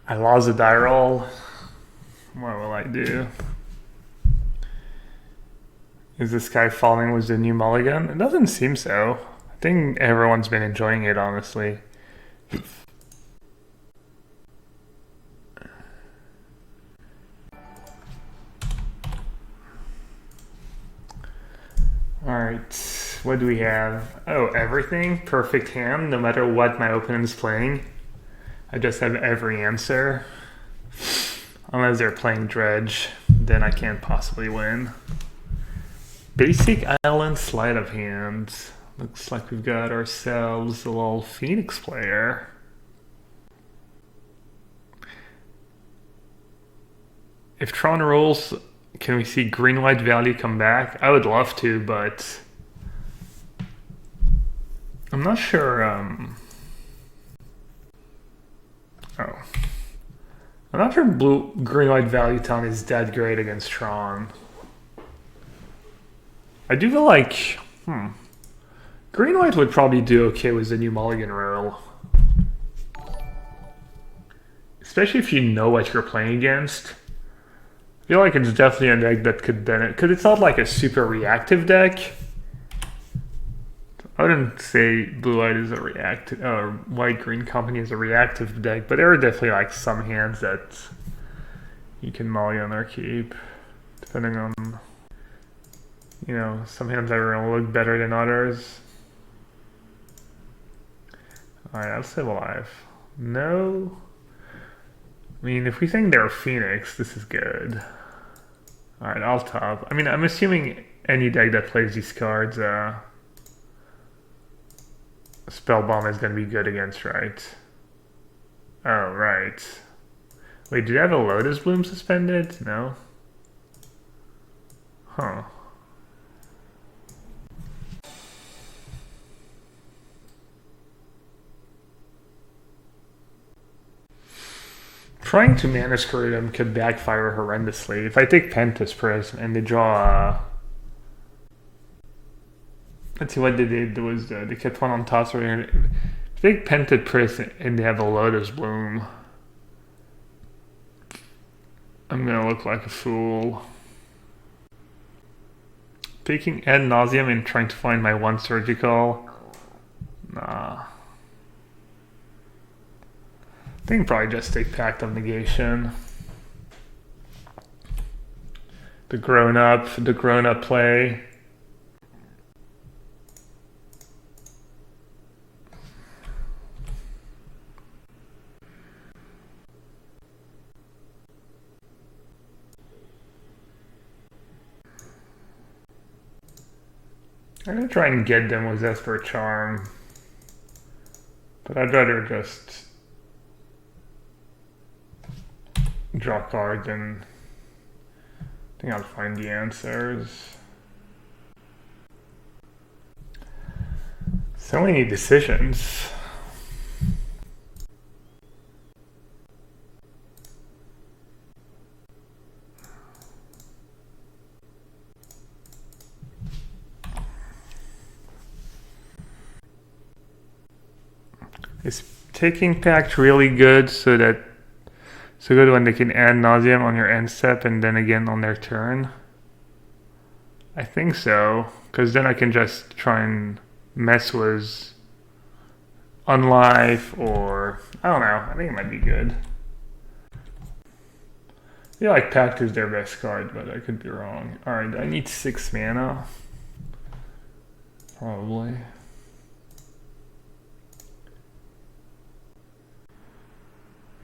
I lost a die roll. What will I do? Is this guy falling with the new mulligan? It doesn't seem so. I think everyone's been enjoying it, honestly. Alright, what do we have? Oh, everything? Perfect hand, no matter what my opponent's playing. I just have every answer. Unless they're playing Dredge, then I can't possibly win. Basic Island Sleight of Hand. Looks like we've got ourselves a little Phoenix player. If Tron rolls, can we see green-white value come back? I would love to, but I'm not sure. I'm not sure green-white value town is that great against Tron. I do feel like green-white would probably do okay with the new mulligan roll. Especially if you know what you're playing against. I feel like it's definitely a deck that could benefit, because it's not like a super reactive deck. I wouldn't say blue-white is a reactive, or white-green company is a reactive deck, but there are definitely like some hands that you can mulligan or keep, depending on, you know, some hands are going to look better than others. Alright, I'll stay alive. No. I mean, if we think they're Phoenix, this is good. Alright, I'll top. I mean, I'm assuming any deck that plays these cards, Spellbomb is going to be good against, right? Oh, right. Wait, do they have a Lotus Bloom suspended? No? Huh. Trying to mana screw them could backfire horrendously. If I take Pentas Prism and they draw let's see what they did. There was they kept one on top. So if they take Pentas Prism and they have a Lotus Bloom, I'm gonna look like a fool. Taking ad nauseum and trying to find my one surgical. Nah. I think probably just take Pact of Negation. The grown up play. I'm gonna try and get them with Esper Charm, but I'd rather just draw cards and I think I'll find the answers. So many decisions. Is taking Pact really good so good when they can add nauseam on your end step and then again on their turn? I think so, because then I can just try and mess with Unlife or I don't know. I think it might be good. I feel like Pact is their best card, but I could be wrong. Alright, I need 6 mana. Probably.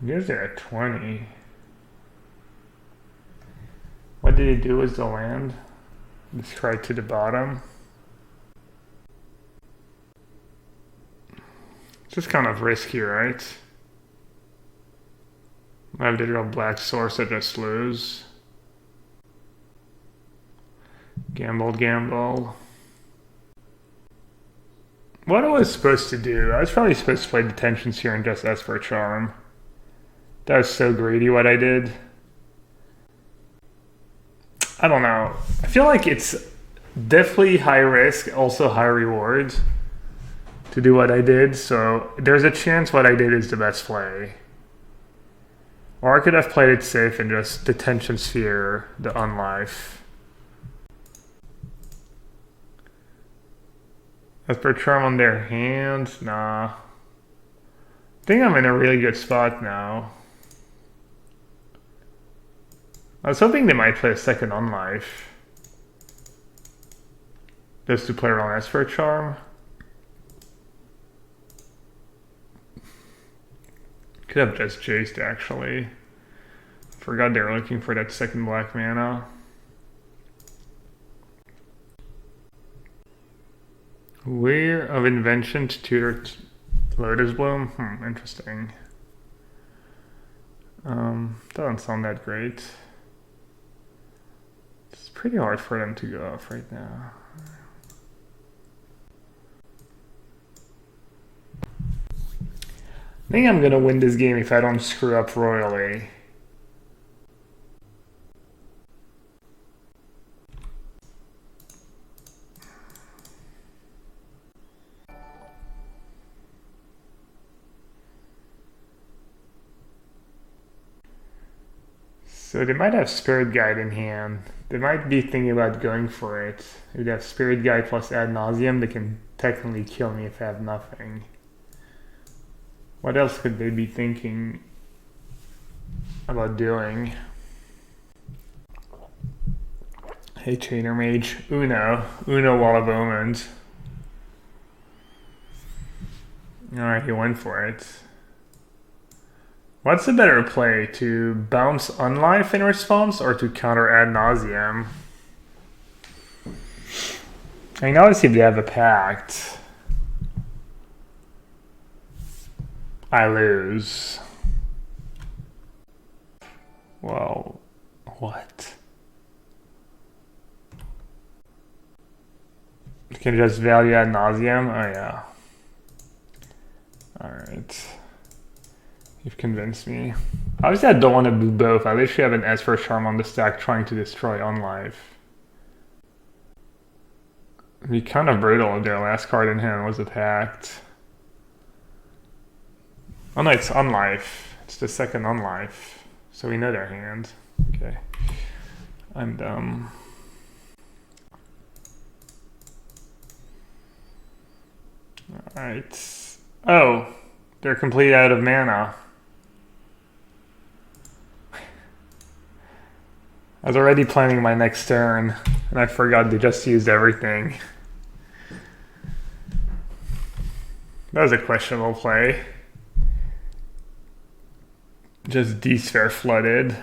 I guess they're at 20. What did he do with the land? Just right to the bottom. It's just kind of risky, right? I have the real black source, I just lose. Gamble. What I was supposed to do, I was probably supposed to play Detentions here and just ask for a charm. That was so greedy what I did. I don't know. I feel like it's definitely high risk, also high reward to do what I did. So there's a chance what I did is the best play. Or I could have played it safe and just Detention Sphere the unlife. Esper Charm on their hand? Nah. I think I'm in a really good spot now. I was hoping they might play a second unlife. Just to play around Esper Charm. Could have just chased actually. Forgot they were looking for that second black mana. Weir of Invention to tutor Lotus Bloom? Interesting. Doesn't sound that great. It's pretty hard for them to go off right now. I think I'm gonna win this game if I don't screw up royally. So they might have Spirit Guide in hand. They might be thinking about going for it. If they have Spirit Guide plus Ad Nauseam, they can technically kill me if I have nothing. What else could they be thinking about doing? Hey, Trainer Mage. Uno Wall of Omens. Alright, he went for it. What's the better play? To bounce Unlife in response or to counter Ad Nauseam? I mean, obviously if they have a pact, I lose. Well, what? You can just value Ad Nauseam? Oh yeah. Alright. You've convinced me. Obviously I don't want to do both. I literally have an Esper Charm on the stack trying to destroy Unlife. It'd be kind of brutal if their last card in hand was attacked. Oh no, it's Unlife. It's the second Unlife. So we know their hand. Okay. I'm dumb. Alright. Oh, they're completely out of mana. I was already planning my next turn, and I forgot they just used everything. That was a questionable play. Just D-Sphere flooded.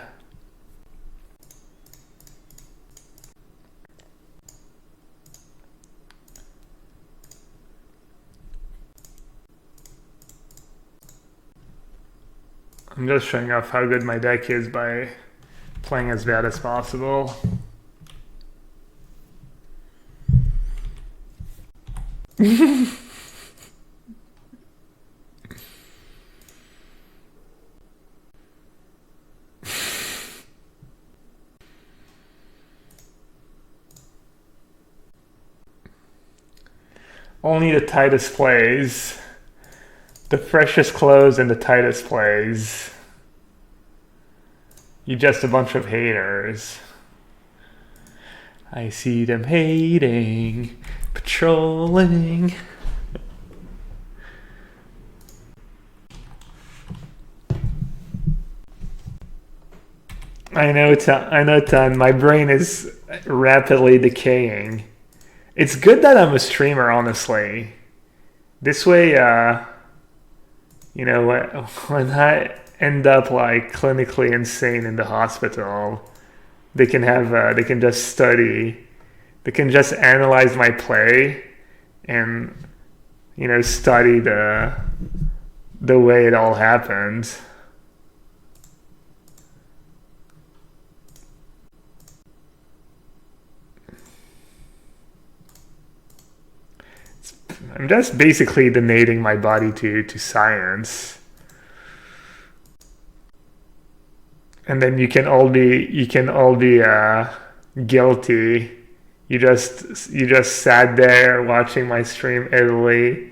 I'm just showing off how good my deck is by playing as bad as possible. Only the tightest plays. The freshest clothes and the tightest plays. You're just a bunch of haters. I see them hating, patrolling. I know, Ton. My brain is rapidly decaying. It's good that I'm a streamer, honestly. This way, you know, when I end up like clinically insane in the hospital, they can have, they can just study, they can just analyze my play, and you know, study the way it all happened. I'm just basically donating my body to science. And then you can all be guilty. You just sat there watching my stream idly.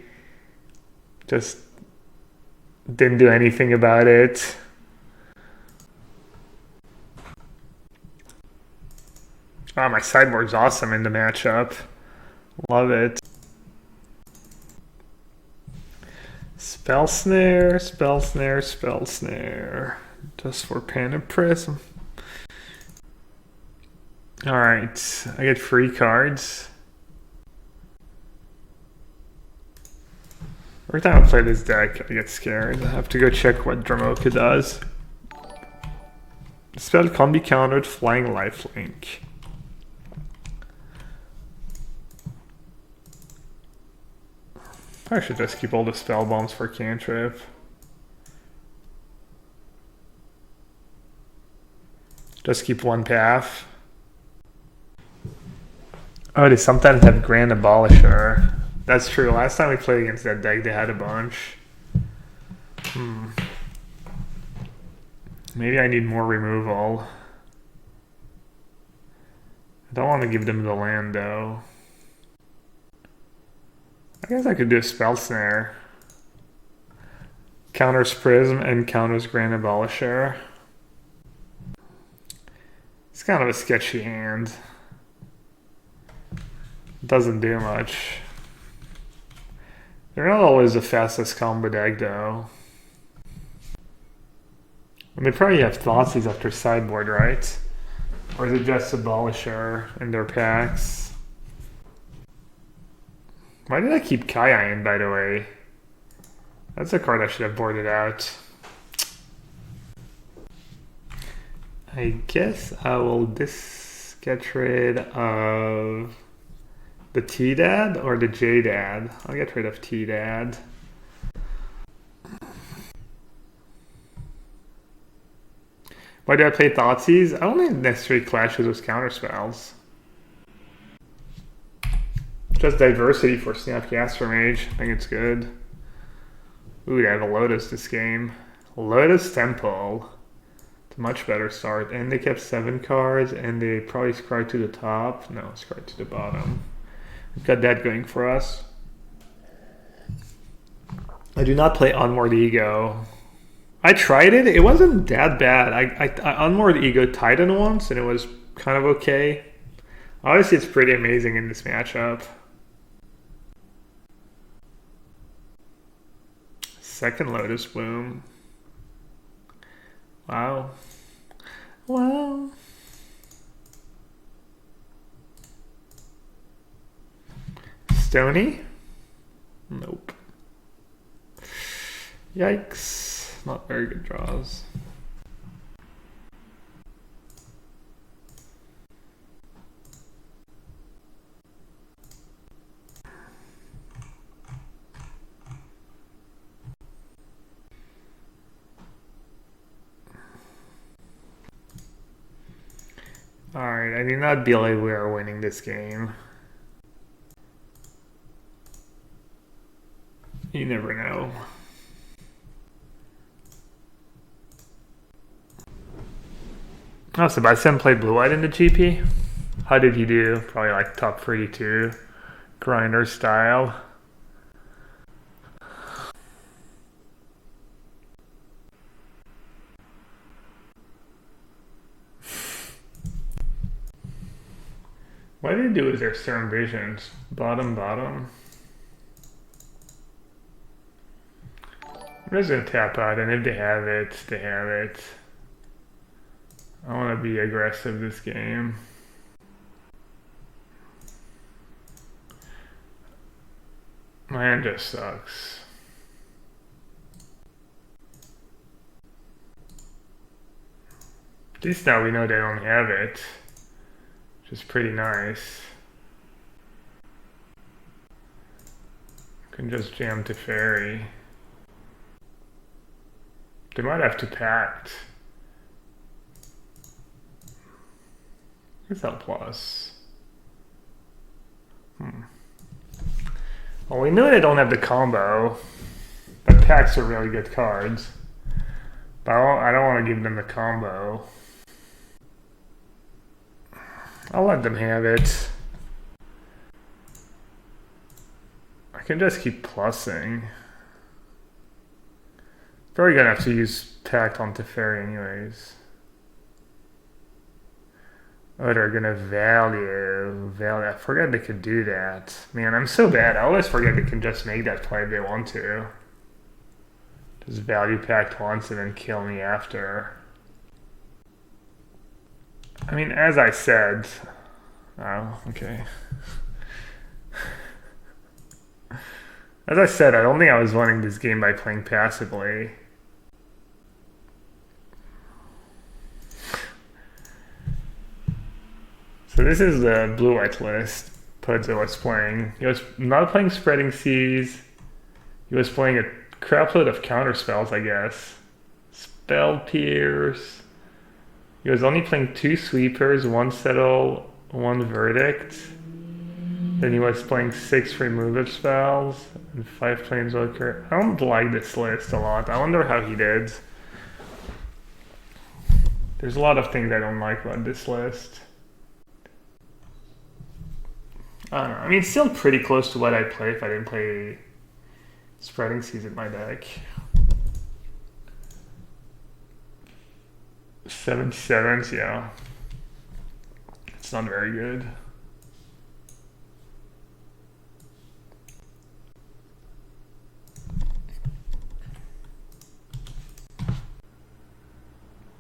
Just didn't do anything about it. Wow, my sideboard's awesome in the matchup. Love it. Spell snare, spell snare, spell snare. Just for Panda Prism. Alright, I get free cards. Every time I play this deck, I get scared. I have to go check what Dramoka does. The spell can't be countered, Flying Lifelink. I should just keep all the spell bombs for cantrip. Just keep one path. Oh, they sometimes have Grand Abolisher. That's true. Last time we played against that deck, they had a bunch. Maybe I need more removal. I don't want to give them the land, though. I guess I could do a Spell Snare. Counters Prism and counters Grand Abolisher. It's kind of a sketchy hand. Doesn't do much. They're not always the fastest combo deck, though. And they probably have Thoughtseize after sideboard, right? Or is it just Abolisher in their packs? Why did I keep Kaya in, by the way? That's a card I should have boarded out. I guess I will get rid of the T-Dad or the J-Dad. I'll get rid of T-Dad. Why do I play Thoughtseize? I don't think necessarily clashes with counterspells. Just diversity for Snapcaster Mage. I think it's good. Ooh, they have a Lotus this game. Lotus Temple. It's a much better start. And they kept 7 cards, and they probably scryed to the top. No, scryed to the bottom. We've got that going for us. I do not play Onward Ego. I tried it. It wasn't that bad. I Onward Ego Titan once, and it was kind of okay. Obviously, it's pretty amazing in this matchup. Second Lotus Bloom. Wow. Wow. Stony? Nope. Yikes. Not very good draws. Alright, I do not believe we are winning this game. You never know. Oh, Sebastian played Blue-White in the GP? How did he do? Probably like top 32. Grinder style. What do they do with their Stern Visions? Bottom, bottom. I'm just gonna tap out, and if they have it, they have it. I want to be aggressive this game. My hand just sucks. At least now we know they don't have it, which is pretty nice. Can just jam to Fairy. They might have to pact. What's that plus? Well, we know they don't have the combo, but packs are really good cards. But I don't want to give them the combo. I'll let them have it. I can just keep plussing. Probably gonna have to use pact on Teferi anyways. Oh, they're gonna value. I forgot they could do that. Man, I'm so bad. I always forget they can just make that play if they want to. Just value pact once and then kill me after. I mean, as I said... Oh, okay. As I said, I don't think I was winning this game by playing passively. So this is the blue-white list Pudzo was playing. He was not playing Spreading Seas. He was playing a crapload of counterspells, I guess. Spell Pierce. He was only playing 2 Sweepers, 1 Settle, 1 Verdict. Then he was playing 6 removal spells and 5 Planeswalker. I don't like this list a lot. I wonder how he did. There's a lot of things I don't like about this list. I don't know. I mean, it's still pretty close to what I'd play if I didn't play Spreading Seas in my deck. 77s, yeah. It's not very good.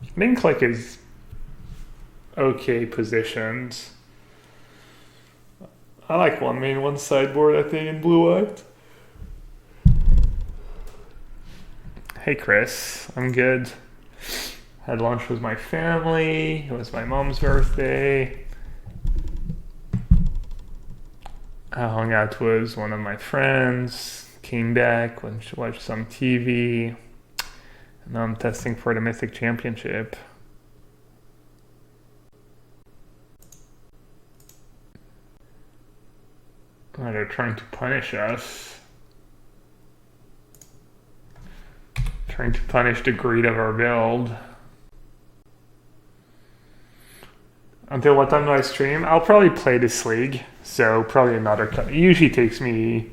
I think Click is okay positioned. I like one main, one sideboard, I think, in blue-white. Hey Chris, I'm good. Had lunch with my family. It was my mom's birthday. I hung out with one of my friends. Came back, watched some TV. And now I'm testing for the Mythic Championship. Oh, they're trying to punish us. Trying to punish the greed of our build. Until what time do I stream? I'll probably play this league, so probably another... It usually takes me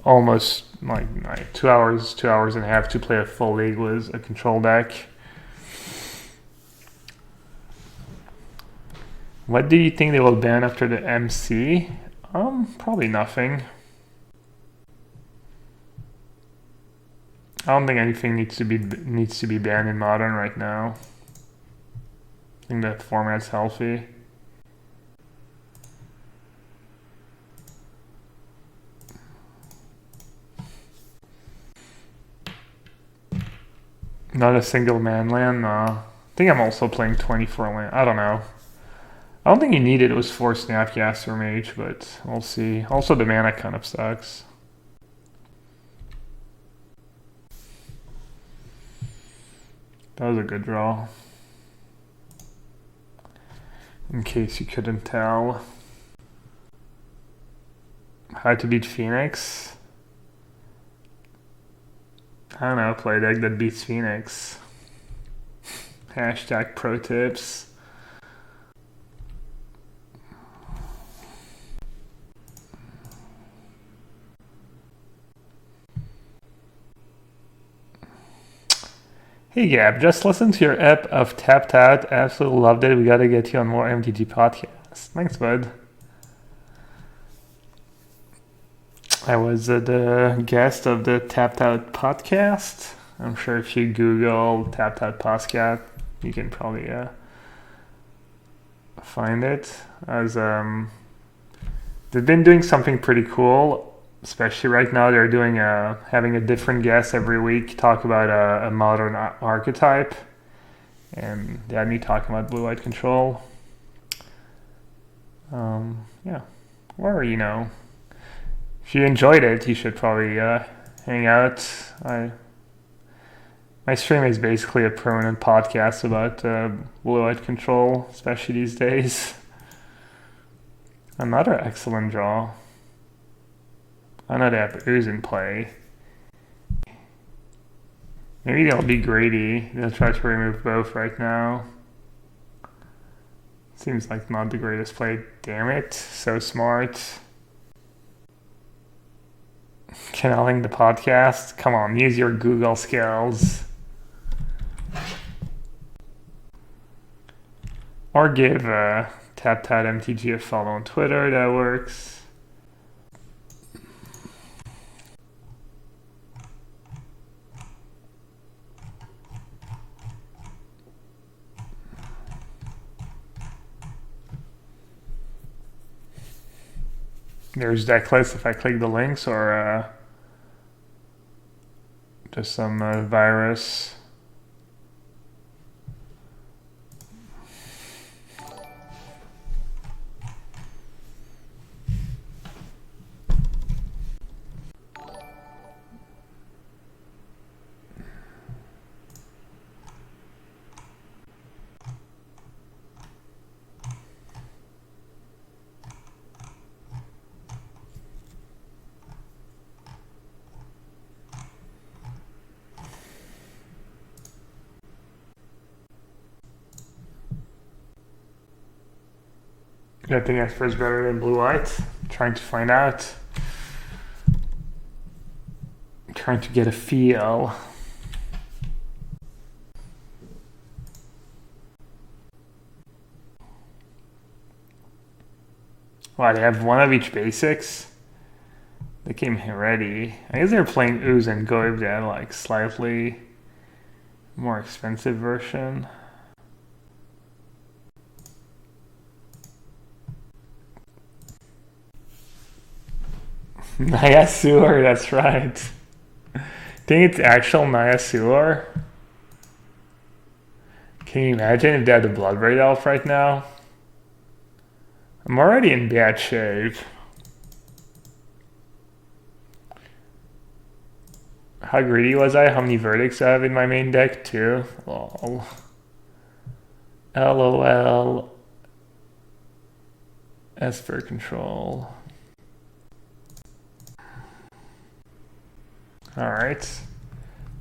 almost like 2 hours, 2 hours and a half to play a full league with a control deck. What do you think they will ban after the MC? Probably nothing. I don't think anything needs to be banned in Modern right now. I think that format's healthy. Not a single man land? No. I think I'm also playing 24 land. I don't know. I don't think you need it. It was 4 Snapcaster Mage, but we'll see. Also, the mana kind of sucks. That was a good draw. In case you couldn't tell. How to beat Phoenix? I don't know, play a deck that beats Phoenix. Hashtag pro tips. Hey Gab, just listen to your ep of Tapped Out. Absolutely loved it. We gotta get you on more MTG podcasts. Thanks, bud. I was the guest of the Tapped Out podcast. I'm sure if you Google Tapped Out podcast, you can probably find it. As they've been doing something pretty cool. Especially right now, they're doing having a different guest every week talk about a modern archetype, and they had me talking about blue-white control. Yeah, or if you enjoyed it, you should probably hang out. My stream is basically a permanent podcast about blue-white control, especially these days. Another excellent draw. I know they have Ooze in play. Maybe they'll be greedy. They'll try to remove both right now. Seems like not the greatest play. Damn it. So smart. Channeling the podcast? Come on, use your Google skills. Or give Tap MTGF follow on Twitter, that works. There's deck list if I click the links, or just some virus. I think Esper is better than blue-white. Trying to find out. Trying to get a feel. Wow, they have one of each basics. They came here ready. I guess they're playing Ooze and Goib. They had like slightly more expensive version. Nayasur, that's right. I think it's actual Nayasur. Can you imagine if they had the Bloodbraid Elf right now? I'm already in bad shape. How greedy was I? How many verdicts I have in my main deck? 2. Lol. LOL. Esper control. Alright.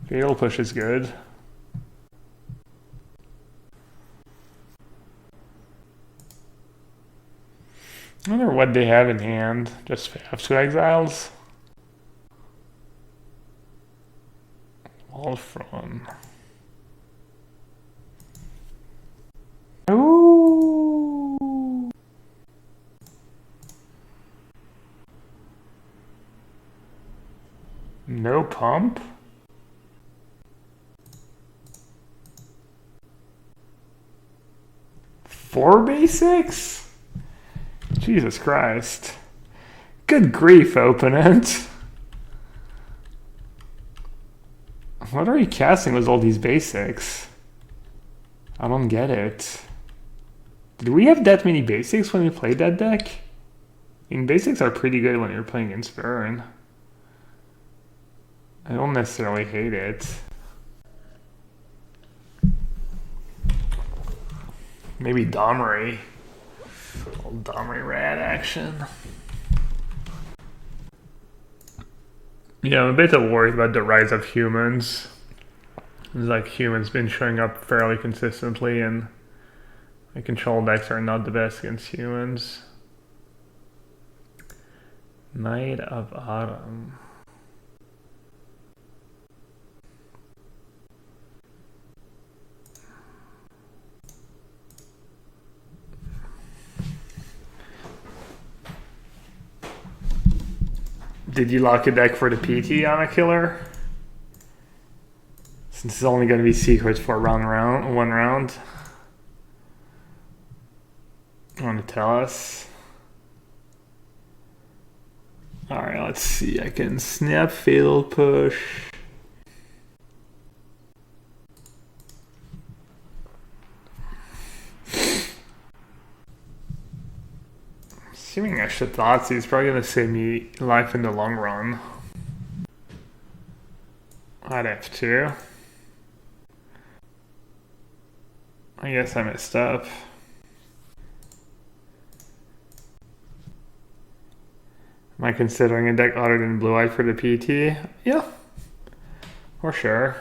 Fatal push is good. I wonder what they have in hand. Just have 2 exiles. Wolfron. Ooh. No pump? Four basics? Jesus Christ. Good grief, opponent. What are you casting with all these basics? I don't get it. Did we have that many basics when we played that deck? I mean, basics are pretty good when you're playing against Burn. I don't necessarily hate it. Maybe Domri. Old Domri Rad action. Yeah, I'm a bit worried about the rise of humans. It's like humans been showing up fairly consistently, and my control decks are not the best against humans. Night of Autumn. Did you lock a deck for the PT on a killer? Since it's only going to be secrets for one round. You want to tell us? Alright, let's see. I can snap, fatal push. Assuming I should Thoughtseize, he's probably going to save me life in the long run. I'd have to. I guess I messed up. Am I considering a deck other than blue-white for the PT? Yeah, for sure.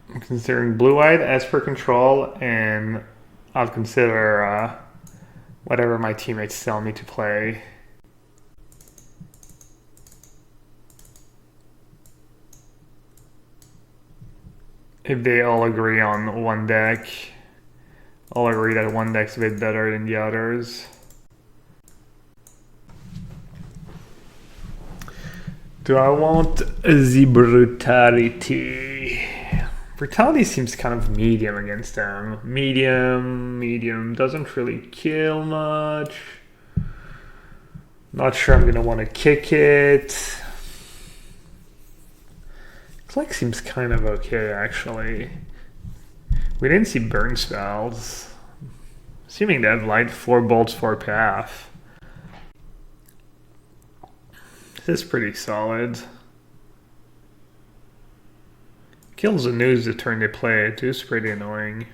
I'm considering blue-white as per control, and I'll consider whatever my teammates tell me to play. If they all agree on one deck, I'll agree that one deck's a bit better than the others. Do I want the brutality? Brutality seems kind of medium against them. Medium, doesn't really kill much. Not sure I'm gonna want to kick it. Click seems kind of okay, actually. We didn't see burn spells. Assuming they have light 4 bolts, 4 path. This is pretty solid. Kills the news the turn they play it. It's pretty annoying.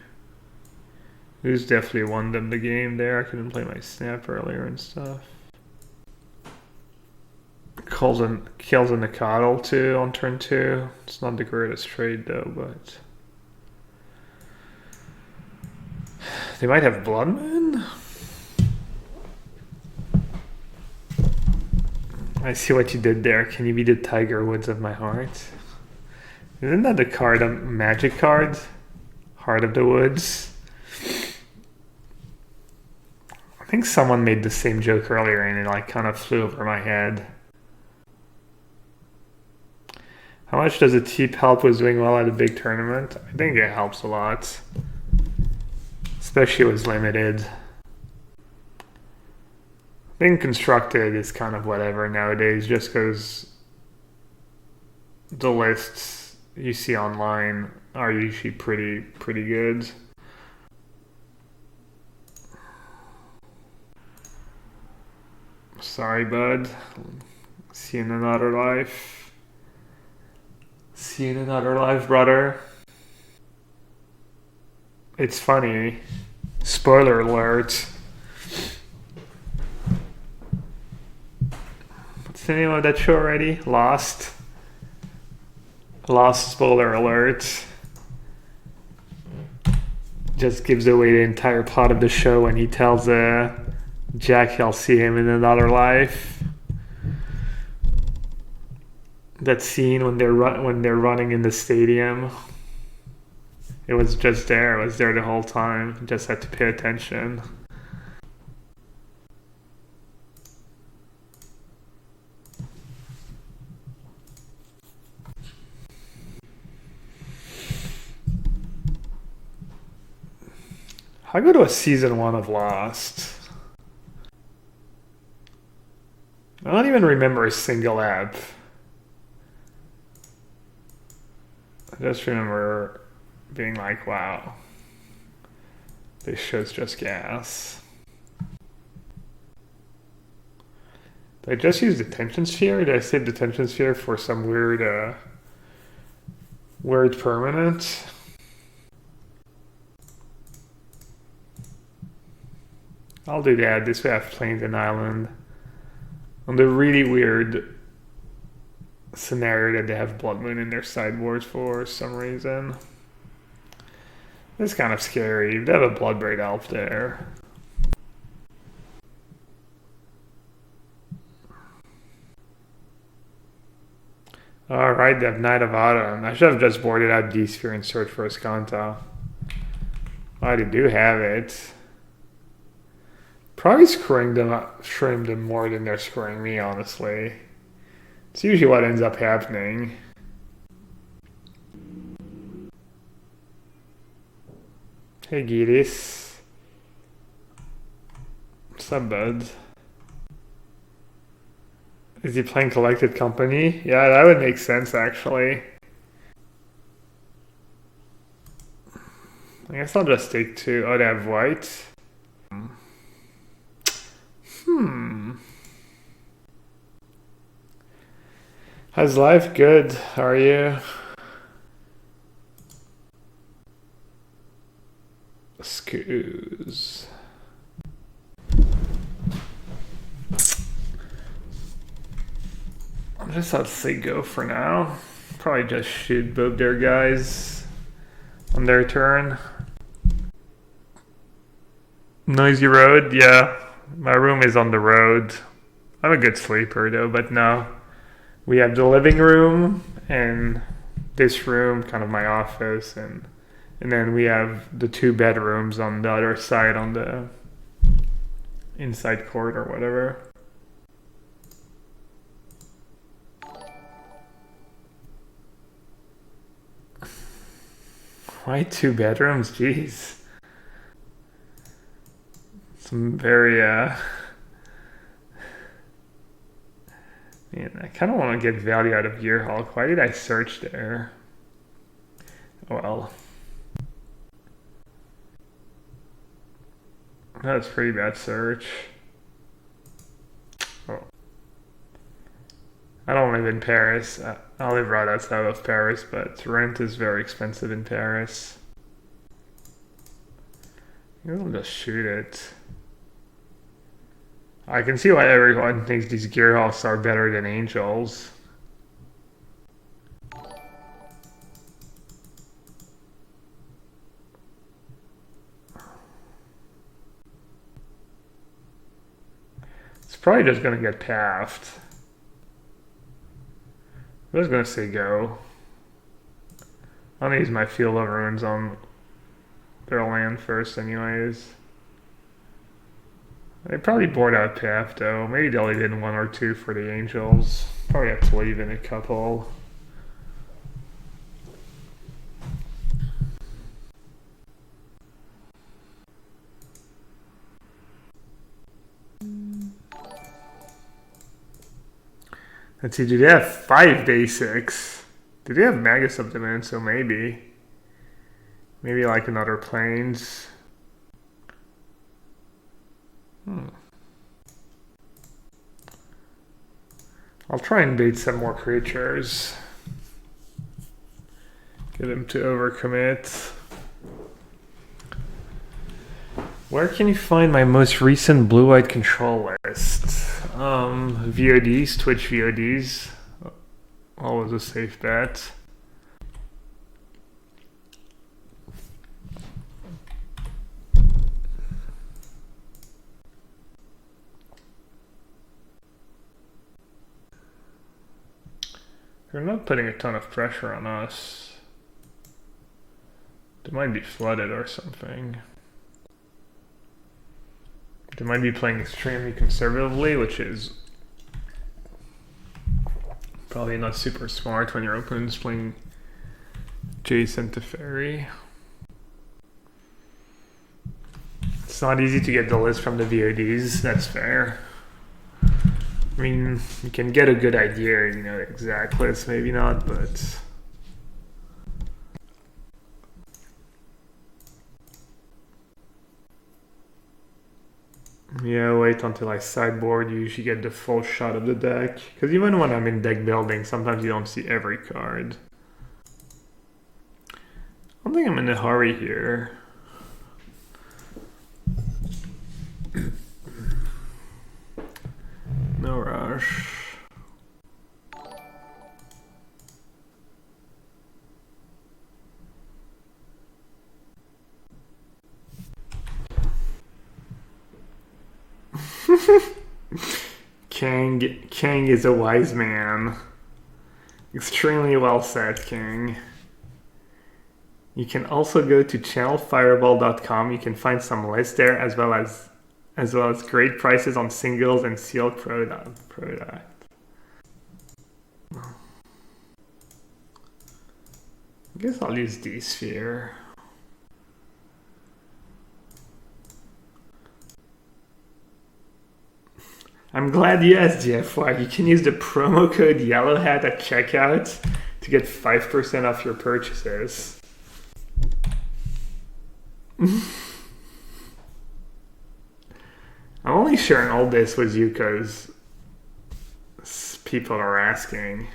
News definitely won them the game there. I couldn't play my snap earlier and stuff. Kills a Nikadal too on turn 2. It's not the greatest trade though, but they might have Blood Moon. I see what you did there. Can you be the Tiger Woods of my heart? Isn't that the card, a magic card? Heart of the Woods. I think someone made the same joke earlier and it like kind of flew over my head. How much does a TP help with doing well at a big tournament? I think it helps a lot. Especially with limited. I think constructed is kind of whatever nowadays just because the lists you see online are usually pretty good. Sorry, bud. See you in another life. See you in another life, brother. It's funny. Spoiler alert. What's the name of that show already? Lost. Lost, spoiler alert. Just gives away the entire plot of the show when he tells Jack he'll see him in another life. That scene when they're running in the stadium. It was just there. It was there the whole time. Just had to pay attention. How good was season 1 of Lost? I don't even remember a single app. I just remember being like, wow, this show's just gas. Did I just use Detention Sphere? Did I save Detention Sphere for some weird permanent? I'll do that. This way I have Plains and Island. On the really weird scenario that they have Blood Moon in their sideboards for some reason. It's kind of scary. They have a Bloodbraid Elf there. Alright, they have Knight of Autumn. I should have just boarded out D-Sphere and searched for Escanta. Oh, they do have it. Probably screwing them more than they're screwing me, honestly. It's usually what ends up happening. Hey, Giris. What's up, bud? Is he playing Collected Company? Yeah, that would make sense, actually. I guess I'll just take 2. Oh, they have white. How's life? Good. How are you? Scoos. I'll just have to say go for now. Probably just shoot both their guys on their turn. Noisy road? Yeah. My room is on the road. I'm a good sleeper though, but no. We have the living room and this room, kind of my office, and And then we have the 2 bedrooms on the other side on the inside court or whatever. Why 2 bedrooms? Jeez. Some very, man, I kind of want to get value out of Gear Hulk. Why did I search there? Well. That's a pretty bad search. Oh. I don't live in Paris. I live right outside of Paris, but rent is very expensive in Paris. I'll just shoot it. I can see why everyone thinks these Gear Hulks are better than Angels. It's probably just gonna get paffed. I was gonna say go. I'm gonna use my Field of Ruins on their land first anyways. They probably board out path though. Maybe they'll leave in 1 or 2 for the Angels. Probably have to leave in a couple. Let's see, do they have 5 basics? Do they have Magus of Demand? So maybe. Maybe like another Plains. I'll try and bait some more creatures. Get him to overcommit. Where can you find my most recent blue-white control list? VODs, Twitch VODs. Always a safe bet. They're not putting a ton of pressure on us. They might be flooded or something. They might be playing extremely conservatively, which is probably not super smart when your opponent's playing Jason Teferi. It's not easy to get the list from the VODs, that's fair. I mean, you can get a good idea, you know, the exact list, maybe not, but... Yeah, wait until I sideboard, you usually get the full shot of the deck. Because even when I'm in deck building, sometimes you don't see every card. I don't think I'm in a hurry here. No rush. King is a wise man. Extremely well said, King. You can also go to channelfireball.com. You can find some lists there as well as great prices on singles and sealed product. I guess I'll use D-Sphere. I'm glad you asked, GFY. You can use the promo code yellowhat at checkout to get 5% off your purchases. I'm only sharing all this with you because people are asking.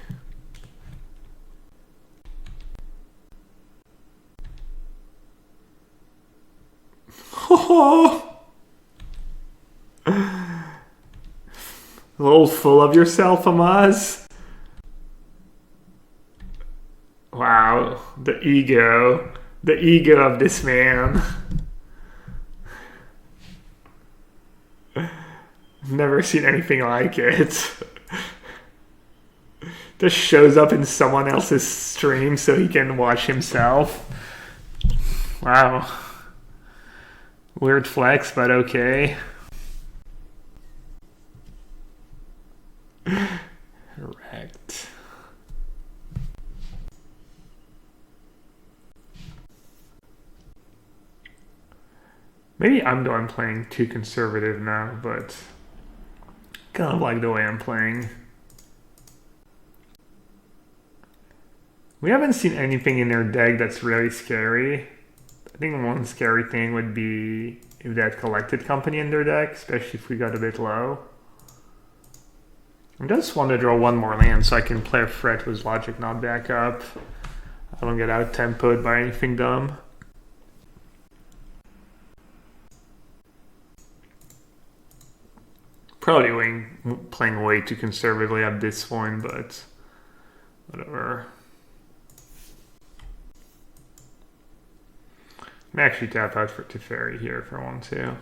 A little full of yourself, Amaz. Wow, the ego of this man. Never seen anything like it. Just shows up in someone else's stream so he can watch himself. Wow. Weird flex, but okay. Correct. Maybe I'm the one playing too conservative now, but kind of like the way I'm playing. We haven't seen anything in their deck that's really scary. I think one scary thing would be if they had collected company in their deck, especially if we got a bit low. I just want to draw one more land so I can play a threat with logic not back up. I don't get out tempoed by anything dumb. Probably playing way too conservatively at this point, but whatever. I may actually tap out for Teferi here if I want to.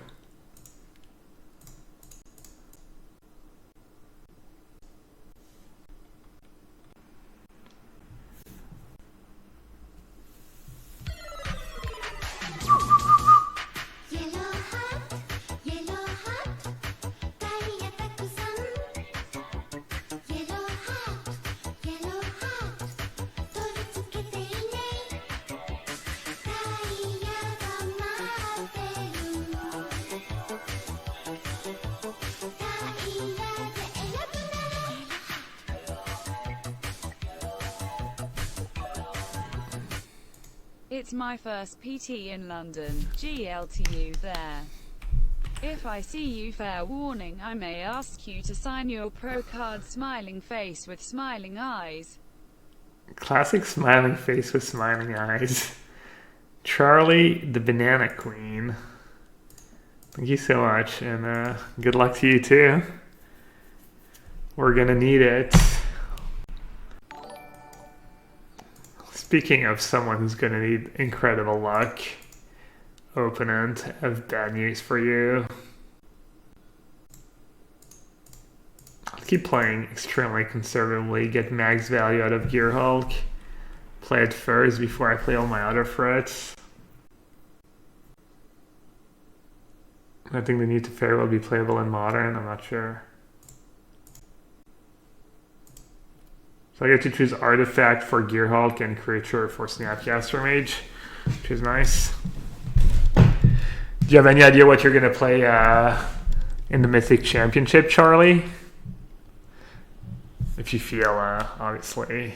It's my first PT in London. GL to you there. If I see you, fair warning, I may ask you to sign your pro card smiling face with smiling eyes. Classic smiling face with smiling eyes. Charlie, the Banana Queen. Thank you so much, and good luck to you too. We're gonna need it. Speaking of someone who's gonna need incredible luck, opponent, I have bad news for you. I'll keep playing extremely conservatively, get max value out of Gear Hulk, play it first before I play all my other threats. I think the new Teferi will be playable in Modern, I'm not sure. So I get to choose Artifact for Gear Hulk and Creature for Snapcaster Mage, which is nice. Do you have any idea what you're going to play in the Mythic Championship, Charlie? If you feel, obviously,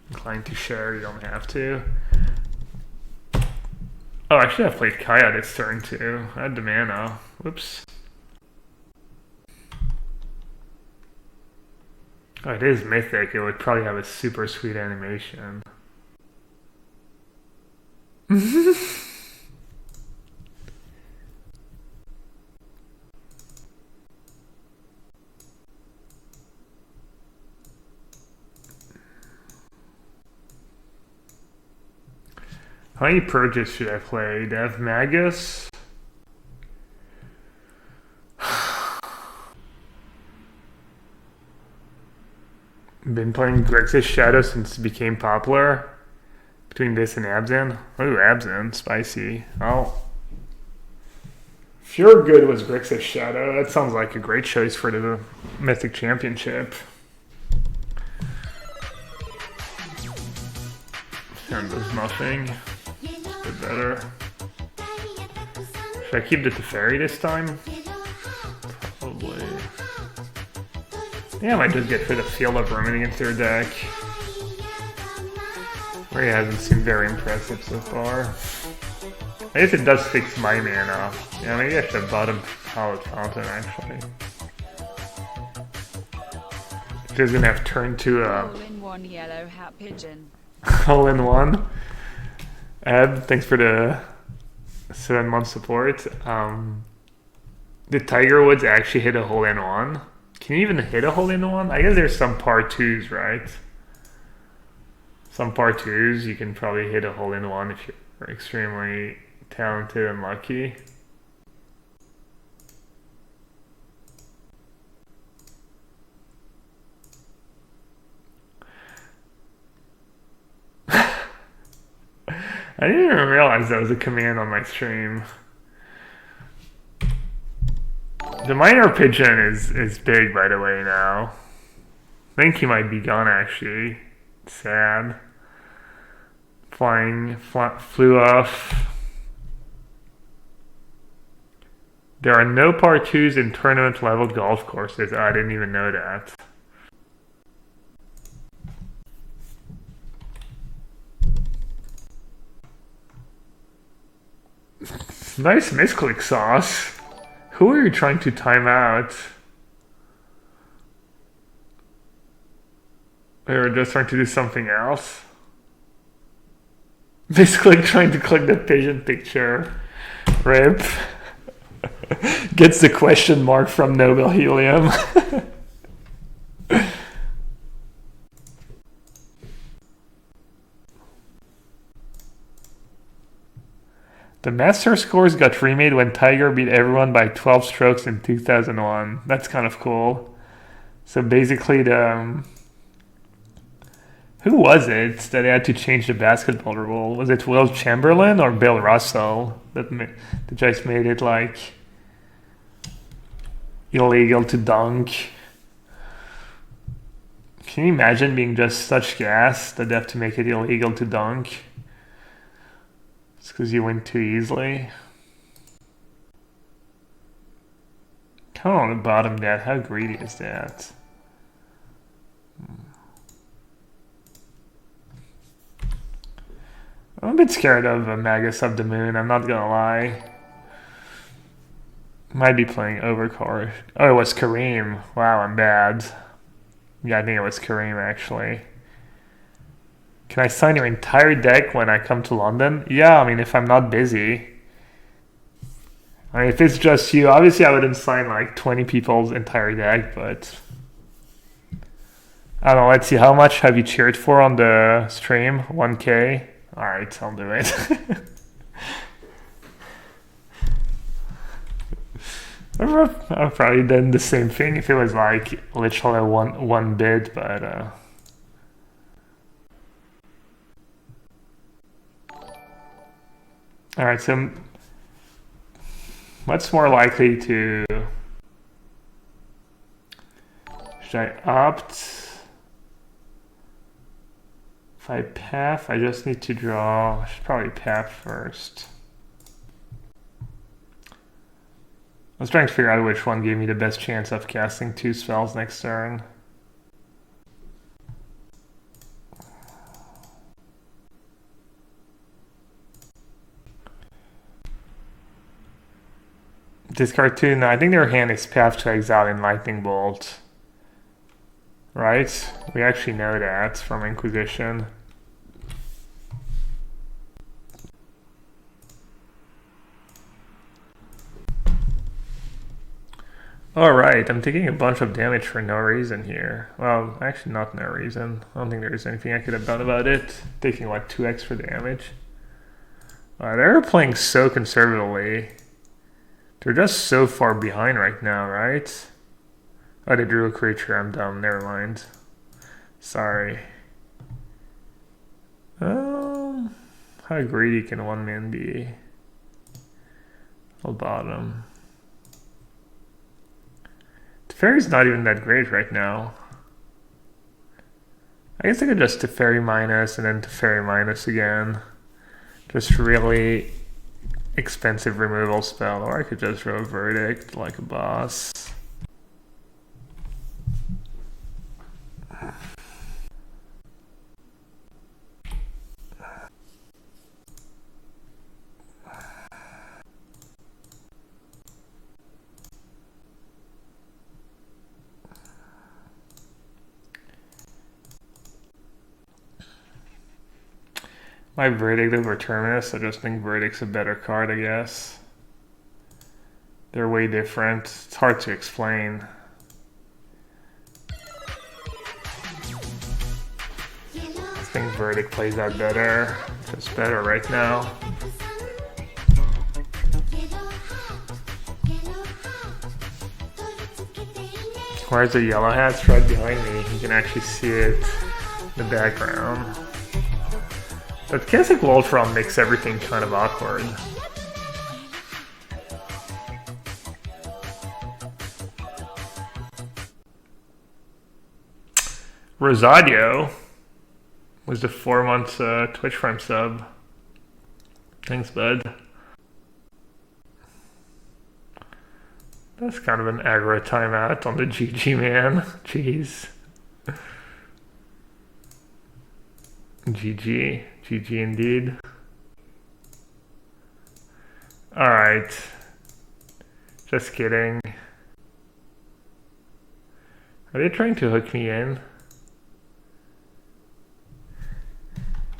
inclined to share, you don't have to. Oh, actually I've played Kaya this turn too. I had the mana. Whoops. Oh, it is mythic. It would probably have a super sweet animation. How many purges should I play? Dev Magus? Been playing Grixis Shadow since it became popular. Between this and Abzan. Ooh, Abzan, spicy. Oh. If you're good with Grixis Shadow, that sounds like a great choice for the Mythic Championship. And does nothing. A bit better. Should I keep the Teferi this time? Probably. Yeah, I might just get for the Field of Vermin against their deck. Ray hasn't seemed very impressive so far. I guess it does fix my mana. Yeah, maybe I should have bought a Hallowed Fountain actually. Just gonna have turn to all-in-one yellow hat pigeon. All in one. Ed, thanks for the 7-month support. Did Tiger Woods actually hit a hole in one? Can you even hit a hole in one? I guess there's some par 2s, right? Some par 2s you can probably hit a hole in one if you're extremely talented and lucky. I I didn't even realize that was a command on my stream. The minor pigeon is big, by the way, now. I think he might be gone, actually. Sad. Flew off. There are no part 2s in tournament level golf courses. Oh, I didn't even know that. Nice misclick sauce. Who are you trying to time out? Or just trying to do something else? Misclick trying to click the pigeon picture. Rip. Gets the question mark from Nobel Helium. The Master scores got remade when Tiger beat everyone by 12 strokes in 2001. That's kind of cool. So basically the... who was it that had to change the basketball rule? Was it Will Chamberlain or Bill Russell that just made it like illegal to dunk? Can you imagine being just such gas that they have to make it illegal to dunk? It's because you win too easily. Come on, bottom that. How greedy is that? I'm a bit scared of Magus of the Moon, I'm not gonna lie. Might be playing Overcard. Oh, it was Kareem. Wow, I'm bad. Yeah, I think it was Kareem, actually. Can I sign your entire deck when I come to London? Yeah, I mean, if I'm not busy. I mean, if it's just you, obviously I wouldn't sign like 20 people's entire deck, but... I don't know, let's see, how much have you cheered for on the stream? 1K? Alright, I'll do it. I've probably done the same thing if it was like literally one bid, but alright, so what's more likely to... should I opt? If I path, I just need to draw. I should probably path first. I was trying to figure out which one gave me the best chance of casting 2 spells next turn. Discard 2. No, I think their hand is Path to Exile and Lightning Bolt. Right? We actually know that from Inquisition. Alright, I'm taking a bunch of damage for no reason here. Well, actually not no reason. I don't think there's anything I could have done about it. Taking like 2 extra damage. They're playing so conservatively. They're just so far behind right now, right? Oh, they drew a creature. I'm dumb. Never mind. Sorry. How greedy can one man be? I'll bottom. Teferi's not even that great right now. I guess I could just Teferi minus and then Teferi minus again. Just really expensive removal spell. Or I could just throw a Verdict like a boss. My Verdict over Terminus, I just think Verdict's a better card, I guess. They're way different. It's hard to explain. I think Verdict plays out better. Just better right now. Where's the yellow hat? It's right behind me. You can actually see it in the background. That Keswick Voltron makes everything kind of awkward. Rosadio was the 4 months Twitch Prime sub. Thanks, bud. That's kind of an aggro timeout on the GG, man. Jeez. GG. GG indeed. Alright. Just kidding. Are they trying to hook me in?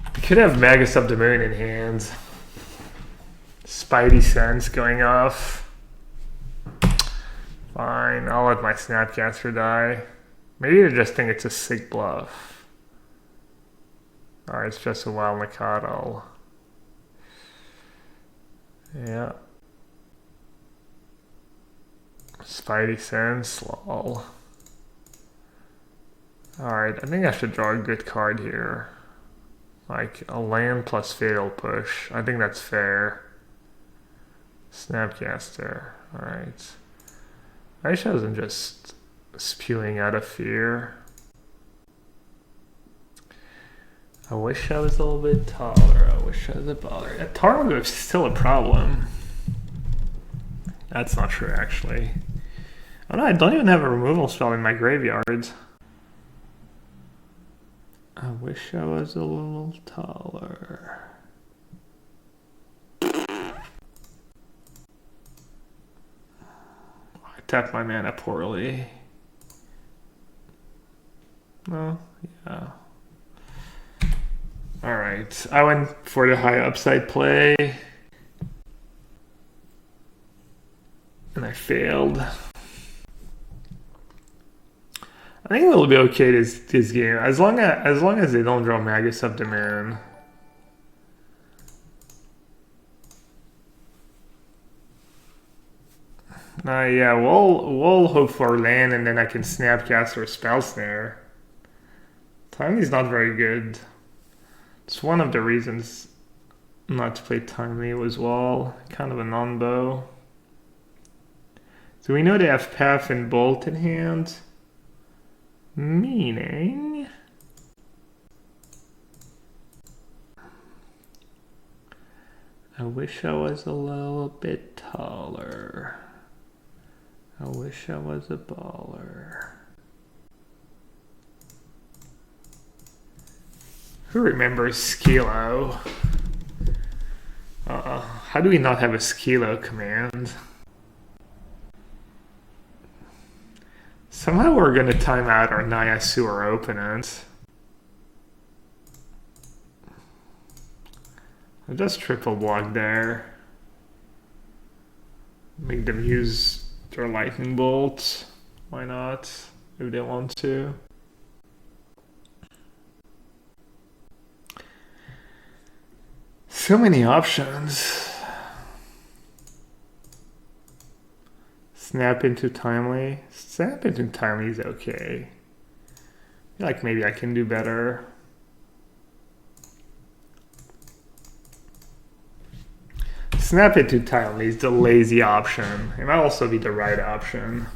I could have Magus of the Moon in hand. Spidey sense going off. Fine, I'll let my Snapcaster die. Maybe they just think it's a sick bluff. Or it's just a wild Mikado. Yeah. Spidey sense, lol. Alright, I think I should draw a good card here. Like a land plus fatal push. I think that's fair. Snapcaster. Alright. I wish I wasn't just spewing out of fear. I wish I was a little bit taller. I wish I was a baller. A Tarmogoyf is still a problem. That's not true, actually. Oh no, I don't even have a removal spell in my graveyard. I wish I was a little taller. I tapped my mana poorly. Oh, yeah. Alright, I went for the high upside play. And I failed. I think it'll be okay this game, as long as they don't draw Magus of the Moon. Yeah, we'll hope for land, and then I can Snapcast or Spell Snare. Timely's not very good. It's one of the reasons not to play Timely as well. Kind of a non-bow. So we know they have Path and Bolt in hand. Meaning... I wish I was a little bit taller. I wish I was a baller. Who remembers Skilo? How do we not have a Skilo command? Somehow we're going to time out our Naya Sewer opponent. I just triple block there. Make them use their lightning bolt. Why not? If they want to. So many options. Snap into Timely. Snap into Timely is okay. I feel like maybe I can do better. Snap into Timely is the lazy option. It might also be the right option.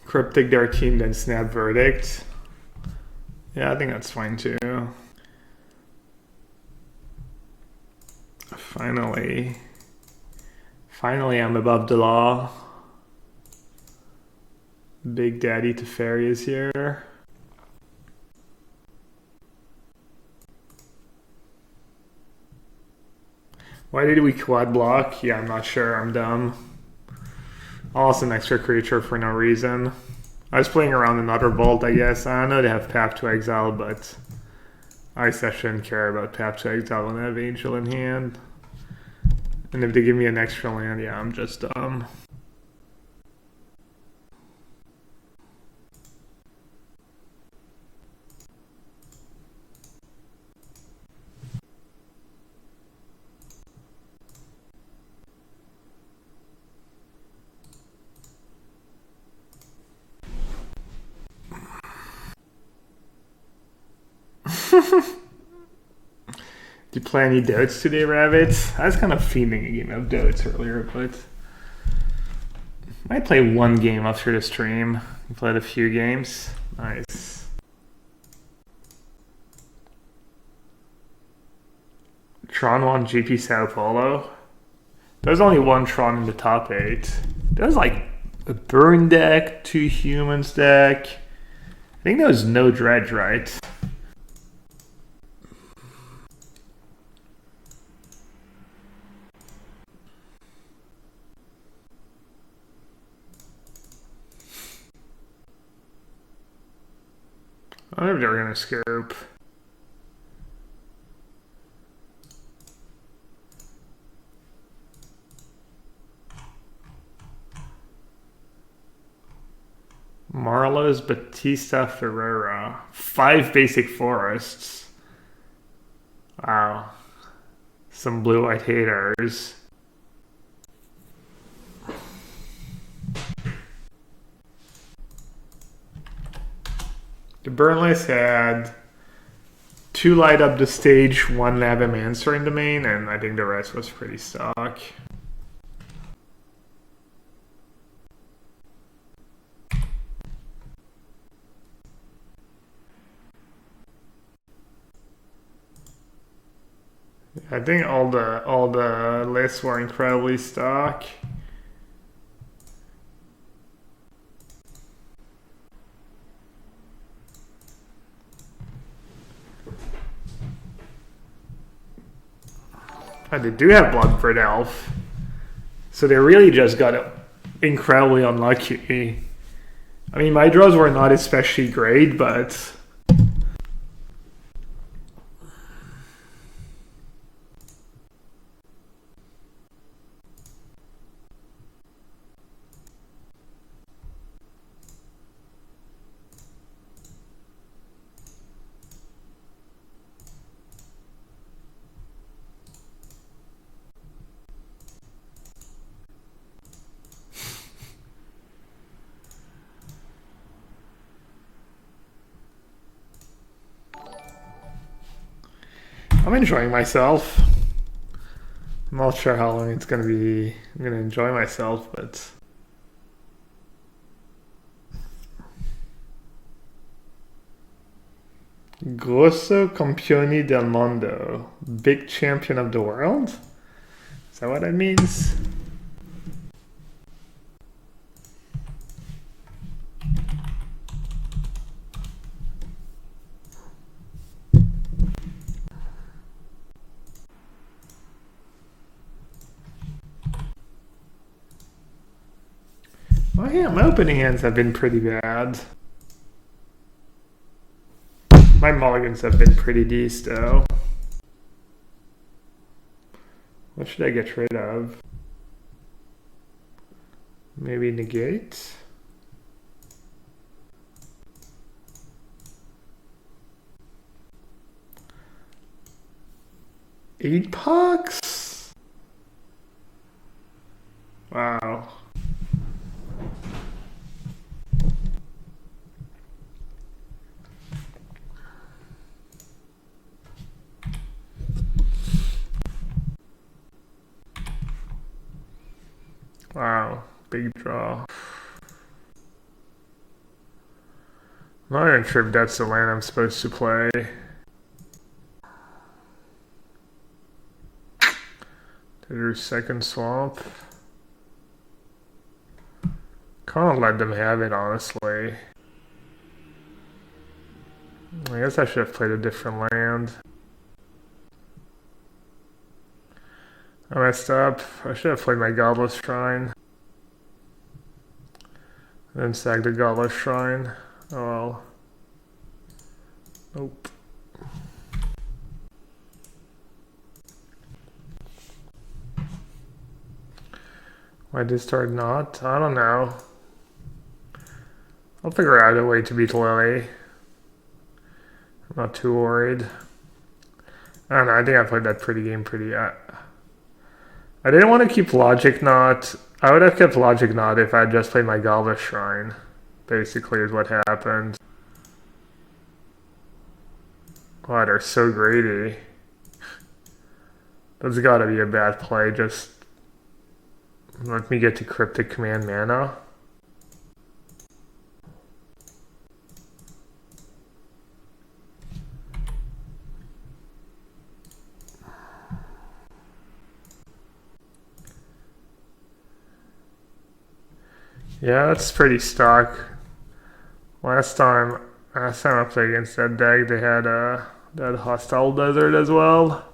Cryptic Darkeen, then Snap Verdict. Yeah, I think that's fine too. Finally I'm above the law. Big Daddy Teferi is here. Why did we quad block? Yeah, I'm not sure, I'm dumb. I lost an extra creature for no reason. I was playing around another vault, I guess. I know they have Path to Exile, but I shouldn't care about Path to Exile when I have Angel in hand. And if they give me an extra land, yeah, I'm just dumb. Do you play any Dotes today, Rabbit? I was kind of fiending a game of Dotes earlier, but might play one game after the stream. We played a few games. Nice. Tron won GP Sao Paulo. There's only one Tron in the top 8. There's like a Burn deck, 2 Humans deck. I think there was no Dredge, right? I wonder if they were gonna scope. Marlowe's Batista Ferreira. 5 basic forests. Wow. Some blue-white haters. The burn list had 2 light up the stage, 1 lava Mancer in the main, and I think the rest was pretty stock. I think all the lists were incredibly stock. Oh, they do have Bloodford Elf. So they really just got incredibly unlucky. I mean, my draws were not especially great, but I'm enjoying myself. I'm not sure how long it's gonna be. I'm gonna enjoy myself, but Grosso Campione del Mondo, big champion of the world. Is that what that means? Oh yeah, my opening hands have been pretty bad. My mulligans have been pretty decent though. What should I get rid of? Maybe negate? Eight pucks? Wow. Wow, big draw. I'm not even sure if that's the land I'm supposed to play. There's second swamp. Can't let them have it, honestly. I guess I should have played a different land. I messed up. I should have played my Godless Shrine. Then sacked the Godless Shrine. Oh well. Nope. Why did it start not? I don't know. I'll figure out a way to beat Lily. I'm not too worried. I don't know. I think I played that pretty game pretty... I didn't want to keep Logic Knot. I would have kept Logic Knot if I had just played my Godless Shrine. Basically is what happened. Oh, they're so greedy. That's gotta be a bad play. Just let me get to Cryptic Command mana. Yeah, that's pretty stock. Last time I played against that deck, they had that Hostile Desert as well.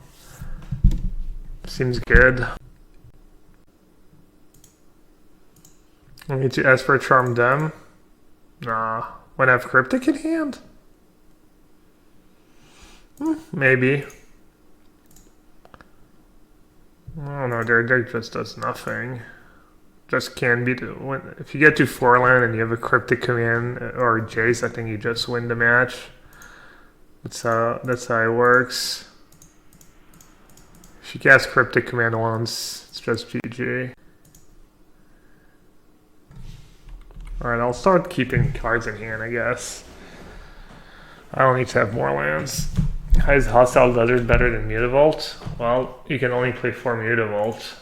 Seems good. I need to ask for a Charm Dem. Nah. When I have Cryptic in hand? Maybe. I don't know, their deck just does nothing. Just can be if you get to 4 land and you have a Cryptic Command or Jace, I think you just win the match. That's how it works. If you cast Cryptic Command once, it's just GG. Alright, I'll start keeping cards in hand, I guess. I don't need to have more lands. How is Hostile Desert better than Mutavault? Well, you can only play 4 Mutavault.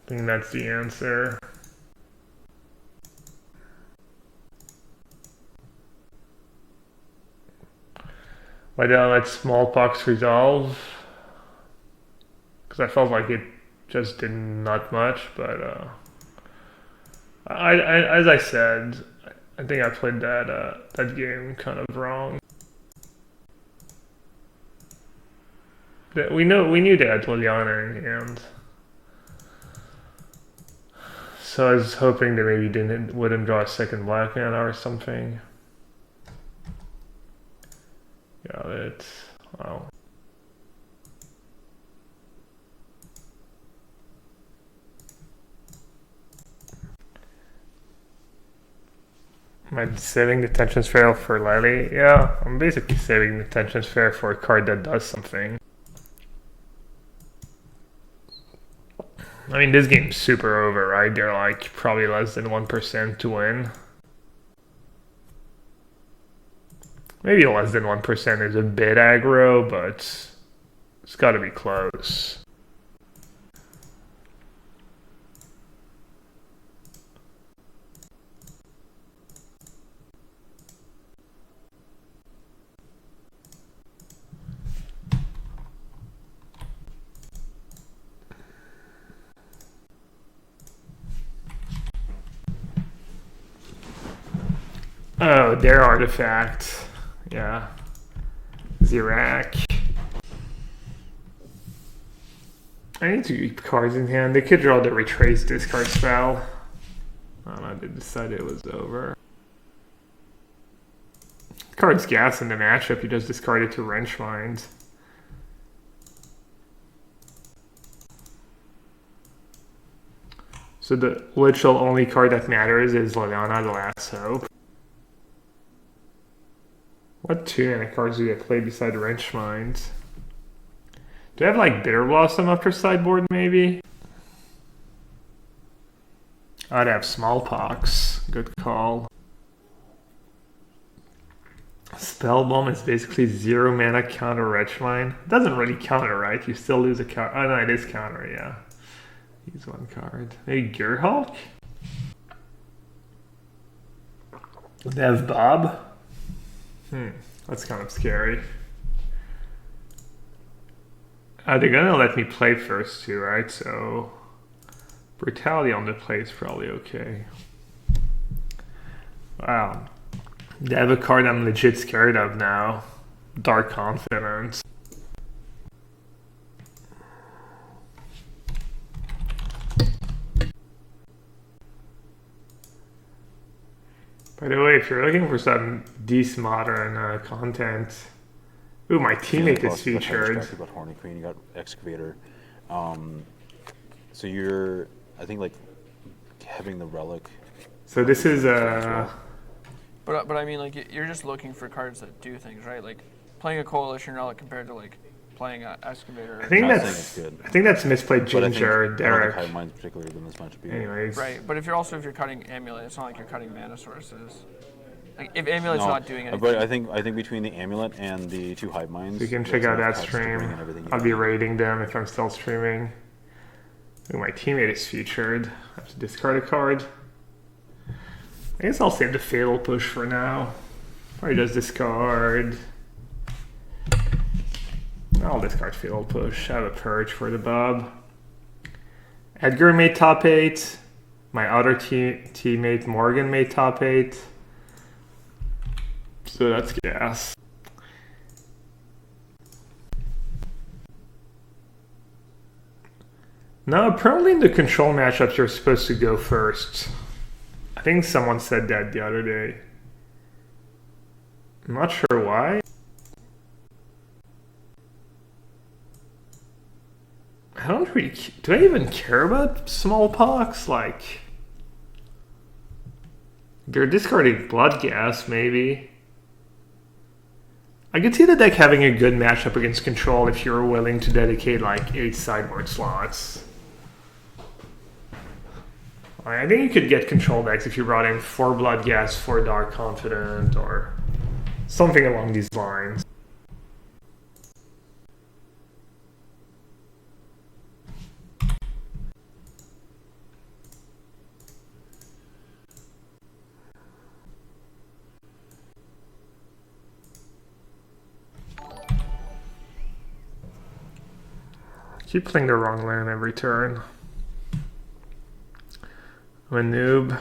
I think that's the answer. Why did I let Smallpox resolve? Because I felt like it just did not much, but as I said, I think I played that game kind of wrong. We knew they had Liliana in hand. So I was hoping they maybe wouldn't draw a second black mana or something. Got it. Wow. Am I saving the Tension Sphere for Lily? Yeah, I'm basically saving the Tension Sphere for a card that does something. I mean, this game's super over, right? They're like probably less than 1% to win. Maybe less than 1% is a bit aggro, but it's gotta be close. Oh, their artifact. Yeah. Zirak. I need to keep cards in hand. They could draw the Retrace discard spell. I don't know, they decided it was over. Card's gas in the matchup, you just discard it to Wrench Mind. So the literal only card that matters is Liliana, the Last Hope. What 2-mana cards do they play beside Wrench Mind? Do they have like Bitter Blossom after sideboard maybe? I'd have Smallpox. Good call. Spellbomb is basically 0 mana counter Wrench Mind. It doesn't really counter, right? You still lose a counter. Oh no, it is counter, yeah. Use 1 card. Maybe Gearhulk? They have Bob? That's kind of scary. They're gonna let me play first too, right? So Brutality on the play is probably okay. Wow. They have a card I'm legit scared of now. Dark Confidence. By the way, if you're looking for some decent modern content, ooh, my teammate is featured. About Horny Queen, you got Excavator. So you're, I think, like having the relic. So this is But I mean, like you're just looking for cards that do things, right? Like playing a Coalition relic compared to like playing an Excavator. I think that's misplayed Ginger, Derek. I don't think mine's particularly than this matchup either. Anyways. Right, but if you're cutting Amulet, it's not like you're cutting mana sources. Like, if Amulet's No, not doing anything. but I think between the amulet and the 2 hive minds, So you can that's check out enough that pets to bring stream. in everything you I'll be need. rating them if I'm still streaming. Ooh, my teammate is featured. I have to discard a card. I guess I'll save the Fatal Push for now. Or just discard. I'll discard Fatal Push. I have a Purge for the Bob. Edgar made top 8. My other teammate Morgan made top 8. So that's gas. No, apparently in the control matchups you're supposed to go first. I think someone said that the other day. I'm not sure why. I don't really... Do I even care about smallpox? Like... They're discarding blood gas, maybe. I could see the deck having a good matchup against control if you're willing to dedicate like 8 sideboard slots. I think you could get control decks if you brought in 4 blood gas, 4 dark confident, or something along these lines. Keep playing the wrong land every turn. I'm a noob.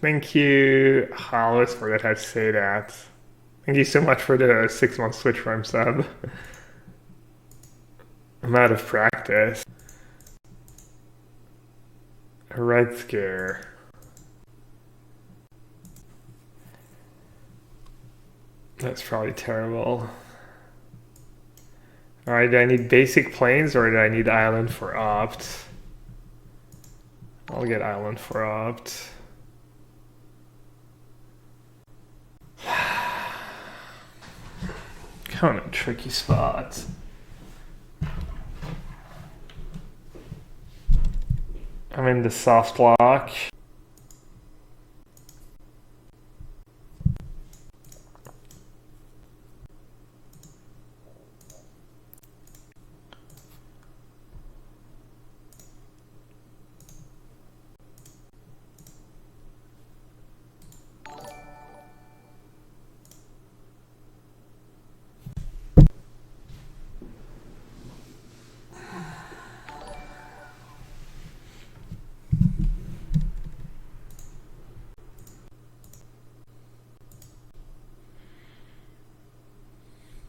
Thank you, Hollis, for that. I say that. Thank you so much for the 6-month Switch Prime sub. I'm out of practice. A Red Scare. That's probably terrible. Alright, do I need basic planes or do I need island for opt? I'll get island for opt. Kind of tricky spot. I'm in the soft lock.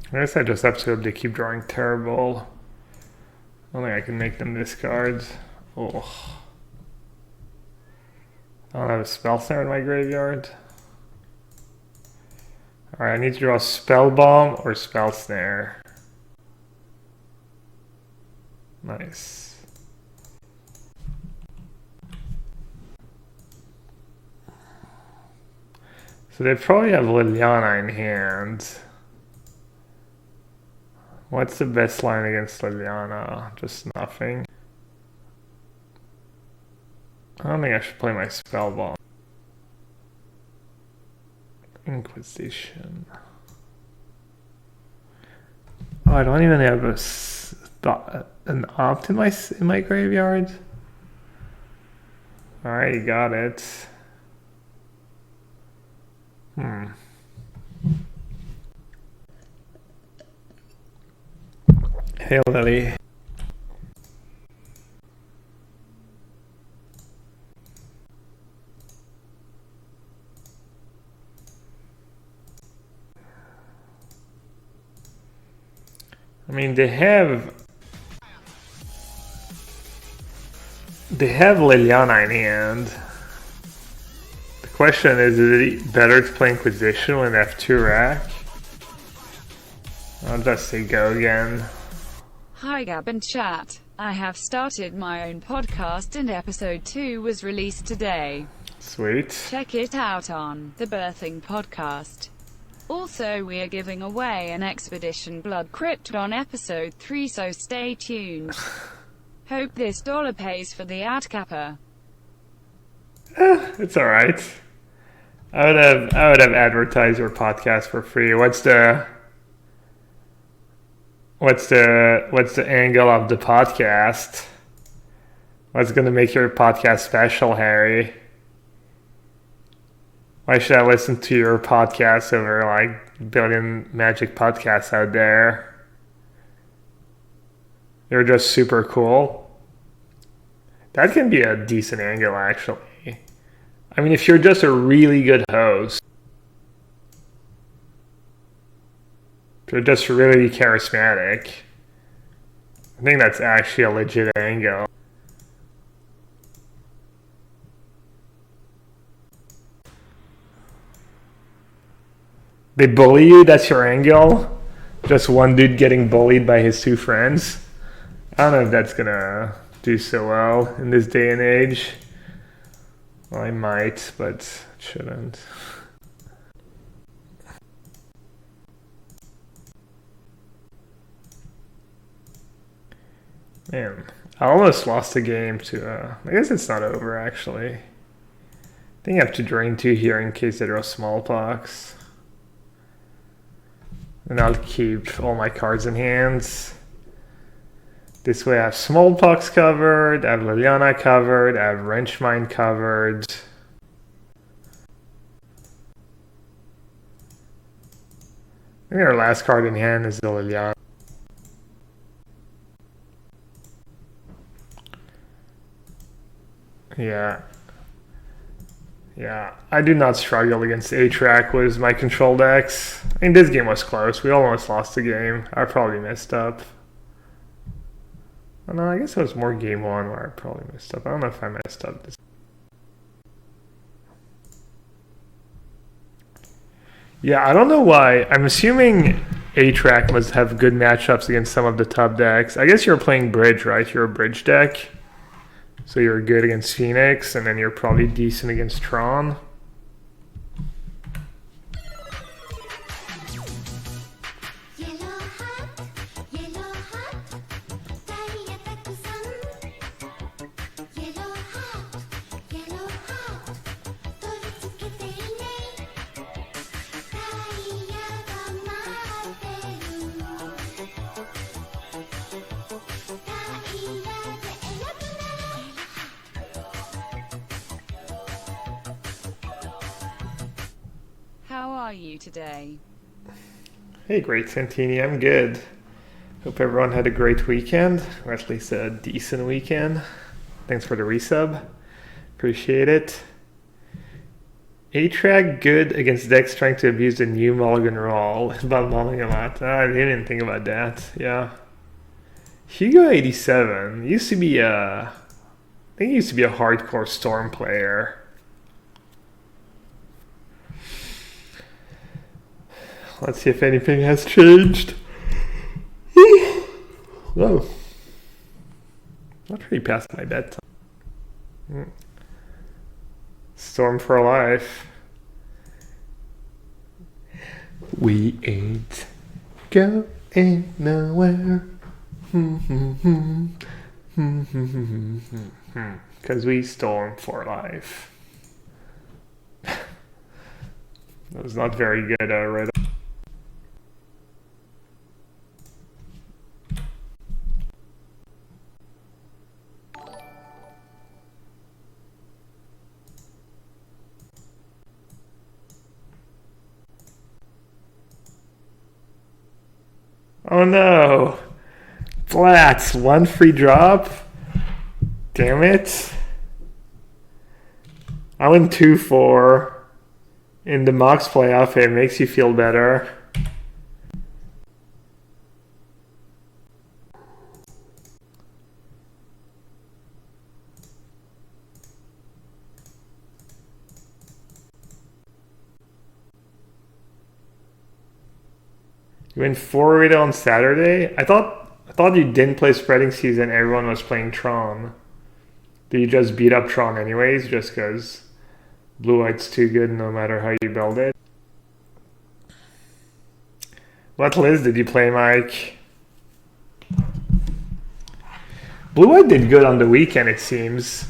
I guess I just have to they keep drawing terrible. I don't think I can make them discard. Oh. I don't have a spell snare in my graveyard. Alright, I need to draw spell bomb or spell snare. Nice. So they probably have Liliana in hand. What's the best line against Liliana? Just nothing. I don't think I should play my spell bomb. Inquisition. Oh, I don't even have an opt in my graveyard. All right, you got it. Hey, Lily. mean, they have Liliana in hand. The question is it better to play Inquisition when they have 2 rack? I'll just say go again. Hi Gab and chat. I have started my own podcast and episode 2 was released today. Sweet. Check it out on the Birthing Podcast. Also, we are giving away an Expedition Blood Crypt on episode 3, so stay tuned. Hope this dollar pays for the ad capper. It's alright. I would have advertised your podcast for free. What's the angle of the podcast? What's gonna make your podcast special, Harry? Why should I listen to your podcast over like billion magic podcasts out there? You're just super cool. That can be a decent angle, actually. I mean, if you're just a really good host, if you're just really charismatic, I think that's actually a legit angle. They bully you, that's your angle? Just one dude getting bullied by his 2 friends? I don't know if that's gonna do so well in this day and age. Well, I might, but it shouldn't. Man, I almost lost the game to, I guess it's not over, actually. I think I have to drain 2 here in case they draw smallpox. And I'll keep all my cards in hands. This way I have smallpox covered, I have Liliana covered, I have wrench mine covered. I think our last card in hand is the Liliana. Yeah, I do not struggle against A-Track with my control decks. I mean, this game was close. We almost lost the game. I probably messed up. Oh, no, I guess it was more game 1 where I probably messed up. I don't know if I messed up this. Yeah, I don't know why. I'm assuming A-Track must have good matchups against some of the top decks. I guess you're playing Bridge, right? You're a Bridge deck. So you're good against Phoenix, and then you're probably decent against Tron. How are you today? Hey, great Santini, I'm good. Hope everyone had a great weekend, or at least a decent weekend. Thanks for the resub. Appreciate it. A-Track good against decks trying to abuse the new Mulligan roll. About mulling a lot. I didn't think about that. Yeah. Hugo 87 used to be I think he used to be a hardcore Storm player. Let's see if anything has changed. Whoa. Not really past my bedtime. Storm for life. We ain't going nowhere. Because we storm for life. That was not very good, right? Oh no! Flats, 1 free drop? Damn it. I went 2-4 in the Mox playoff. It makes you feel better. You went 4-0 on Saturday? I thought you didn't play spreading season, everyone was playing Tron. Did you just beat up Tron anyways, just because blue-white's too good no matter how you build it? What list did you play, Mike? Blue-white did good on the weekend, it seems.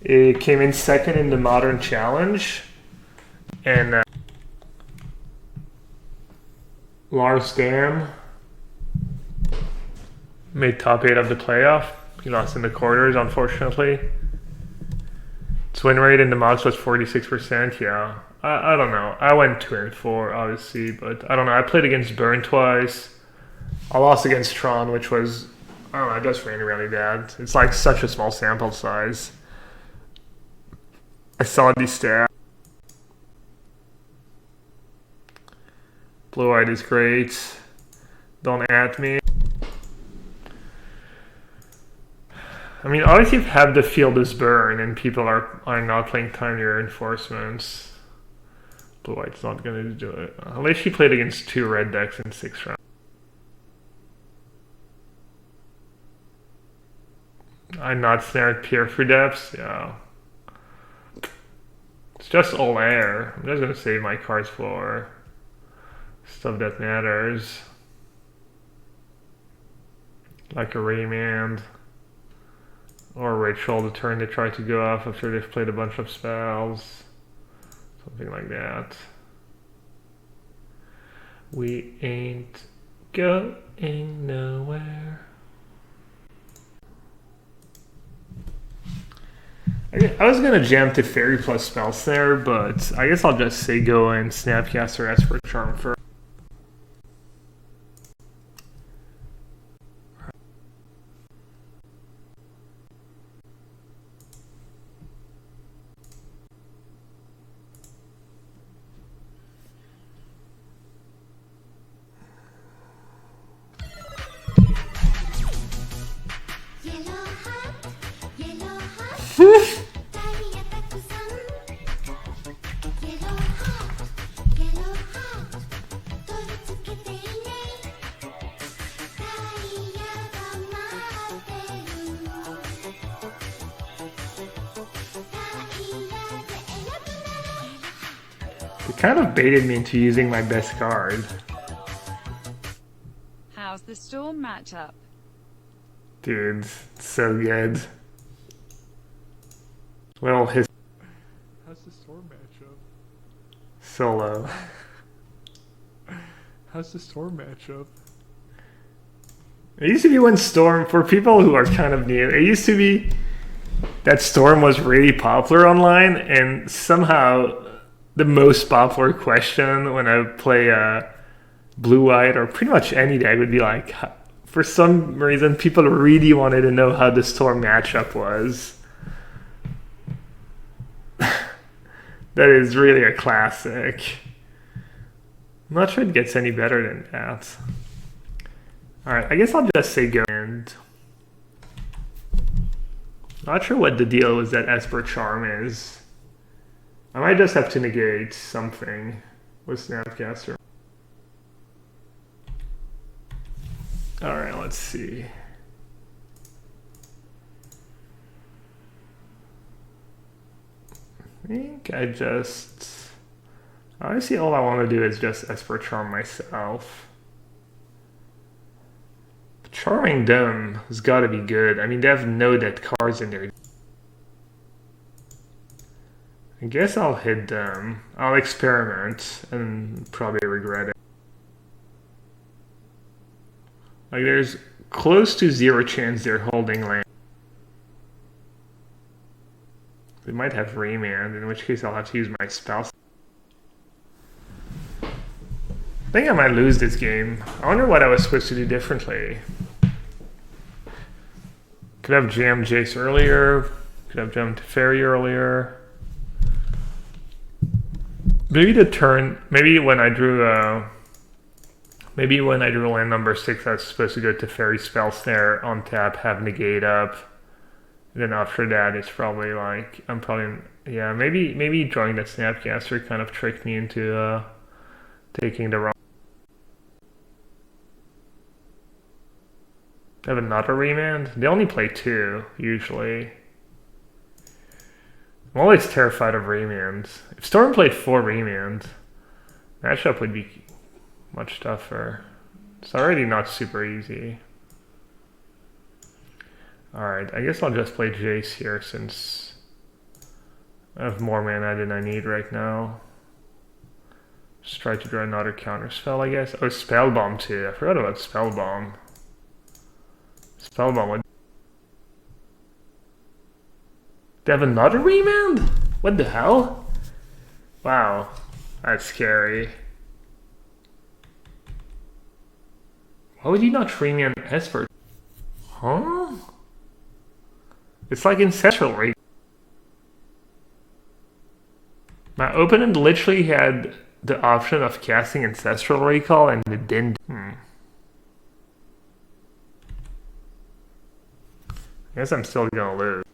It came in second in the Modern Challenge. And Lars Dam made top 8 of the playoff. He lost in the quarters, unfortunately. Its win rate in the mods was 46%. Yeah, I don't know. I went 2-4, obviously, but I don't know. I played against Burn twice. I lost against Tron, which was, I don't know, I just ran really bad. It's like such a small sample size. I saw these stats. Blue-white is great. Don't at me. I mean, obviously, if half the field is burn and people are not playing tiny reinforcements, blue-white's not going to do it. Unless she played against 2 red decks in 6 rounds. I'm not snared Pierre for depths. Yeah. It's just all air. I'm just going to save my cards for stuff that matters. Like a Rayman. Or Rachel, the turn they try to go off after they've played a bunch of spells. Something like that. We ain't going nowhere. I was gonna jam to Fairy plus spells there, but I guess I'll just say go and Snapcaster Esper Charm first. It kind of baited me into using my best card. How's the Storm matchup? Dude, it's so good. Well, his... How's the Storm matchup? Solo. How's the Storm matchup? It used to be when Storm, for people who are kind of new, it used to be that Storm was really popular online, and somehow the most popular question when I play blue-white or pretty much any deck would be like, for some reason, people really wanted to know how the Storm matchup was. That is really a classic. I'm not sure it gets any better than that. Alright, I guess I'll just say go and... Not sure what the deal with that Esper Charm is. I might just have to negate something with Snapcaster. Alright, let's see. I think honestly, all I want to do is just Esper Charm myself. Charming them has got to be good. I mean, they have no dead cards in there. I guess I'll hit them. I'll experiment and probably regret it. Like, there's close to 0 chance they're holding land. They might have Rayman, in which case I'll have to use my spell. I think I might lose this game. I wonder what I was supposed to do differently. Could have jammed Jace earlier. Could have jumped Fairy earlier. Maybe the turn. Maybe when I drew land number 6, I was supposed to go to Fairy Spell Snare on tap, have negate up. And then after that, it's probably like yeah. Maybe drawing that Snapcaster kind of tricked me into taking the wrong. They have another remand? They only play 2, usually. I'm always terrified of remands. If Storm played 4 remands, matchup would be much tougher. It's already not super easy. Alright, I guess I'll just play Jace here since I have more mana than I need right now. Just try to draw another counter spell, I guess. Oh, Spellbomb too. I forgot about Spellbomb. Spellbomb would... They have another remand? What the hell? Wow, that's scary. Why would you not remand Esper? Huh? It's like Ancestral Recall. My opponent literally had the option of casting Ancestral Recall and it didn't. I guess I'm still gonna lose.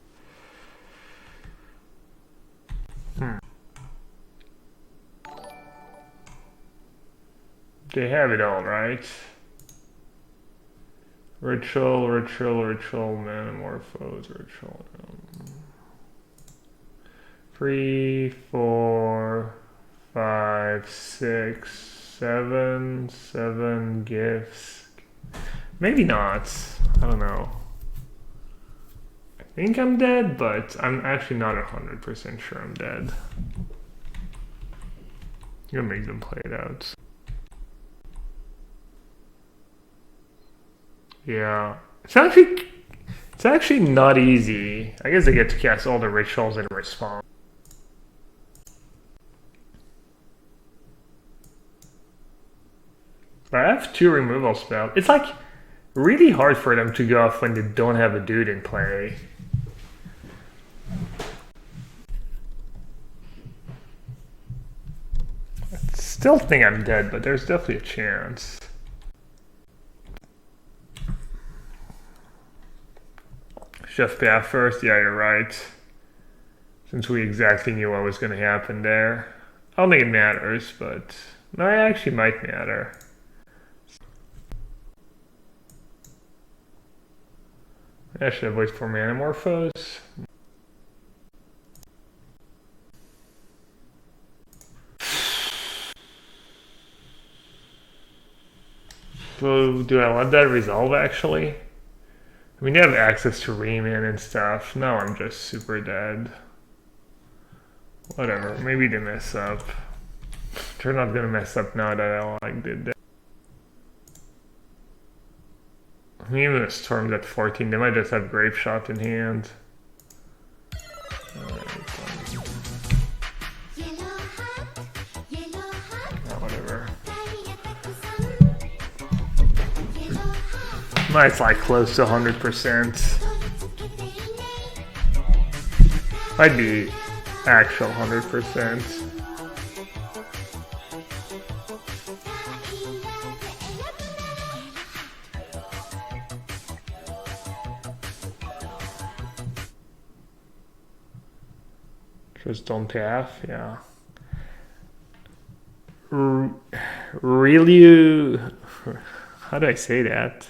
They have it all, right? Ritual, Metamorphose, Ritual. 3, 4, 5, 6, 7, 7 gifts. Maybe not. I don't know. I think I'm dead, but I'm actually not 100% sure I'm dead. I'm gonna make them play it out. Yeah, it's actually not easy. I guess I get to cast all the rituals in response. But I have 2 removal spells. It's like really hard for them to go off when they don't have a dude in play. I still think I'm dead, but there's definitely a chance. Chef Bath first? Yeah, you're right. Since we exactly knew what was going to happen there. I don't think it matters, but... No, it actually might matter. I should have waited for Metamorphose. So, do I let that resolve, actually? I mean, they have access to Rayman and stuff. No, I'm just super dead. Whatever, maybe they mess up. They're not gonna mess up now that I like did that. I mean, even if Storm's at 14, they might just have Grapeshot in hand. Whatever. Might like close to 100%. Might be actual 100%. Just don't have, yeah. Really, how do I say that?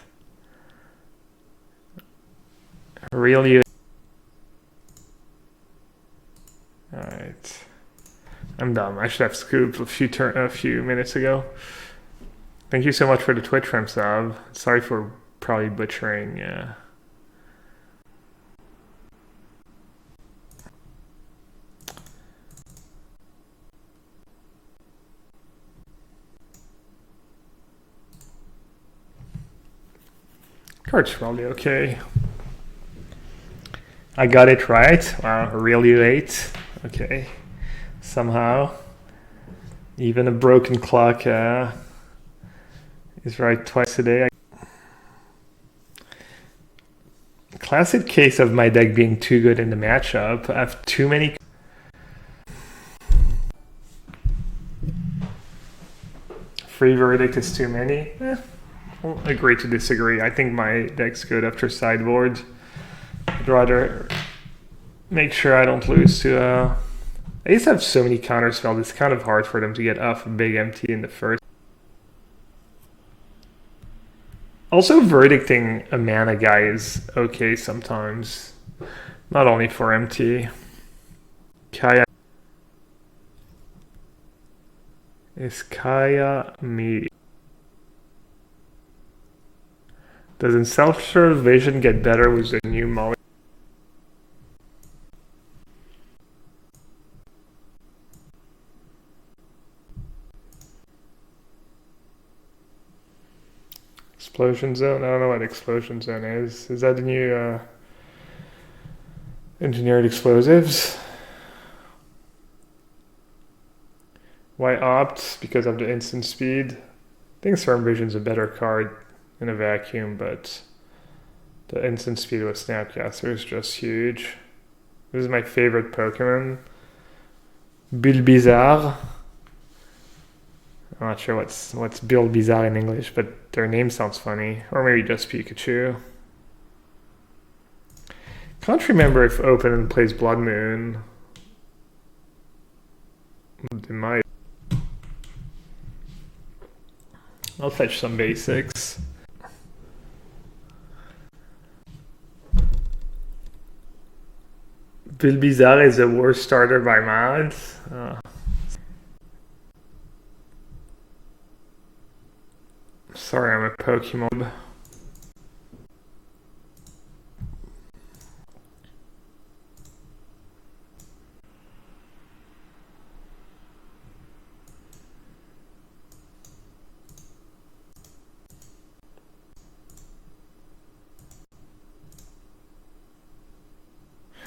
Really. Alright. I'm dumb. I should have scooped a few minutes ago. Thank you so much for the Twitch Prime sub. Sorry for probably butchering. Card's probably okay. I got it right. Wow, really late. Okay. Somehow. Even a broken clock is right twice a day. Classic case of my deck being too good in the matchup. I have too many. Free verdict is too many. I'll agree to disagree. I think my deck's good after sideboard. I'd rather make sure I don't lose to I used to have so many counterspells, it's kind of hard for them to get off a big empty in the first. Also, verdicting a mana guy is okay sometimes. Not only for MT. Kaya is Kaya me. Doesn't self-serve vision get better with the new mulligan? Explosion zone? I don't know what explosion zone is. Is that the new engineered explosives? Why opt? Because of the instant speed. I think Storm Vision's a better card in a vacuum, but the instant speed with Snapcaster is just huge. This is my favorite Pokemon. Bulbizarre. I'm not sure what's Bulbizarre in English, but their name sounds funny. Or maybe just Pikachu. Can't remember if Open plays Blood Moon. They might. I'll fetch some basics. Bulbizarre is the worst starter by mods. Sorry, I'm a Pokemon.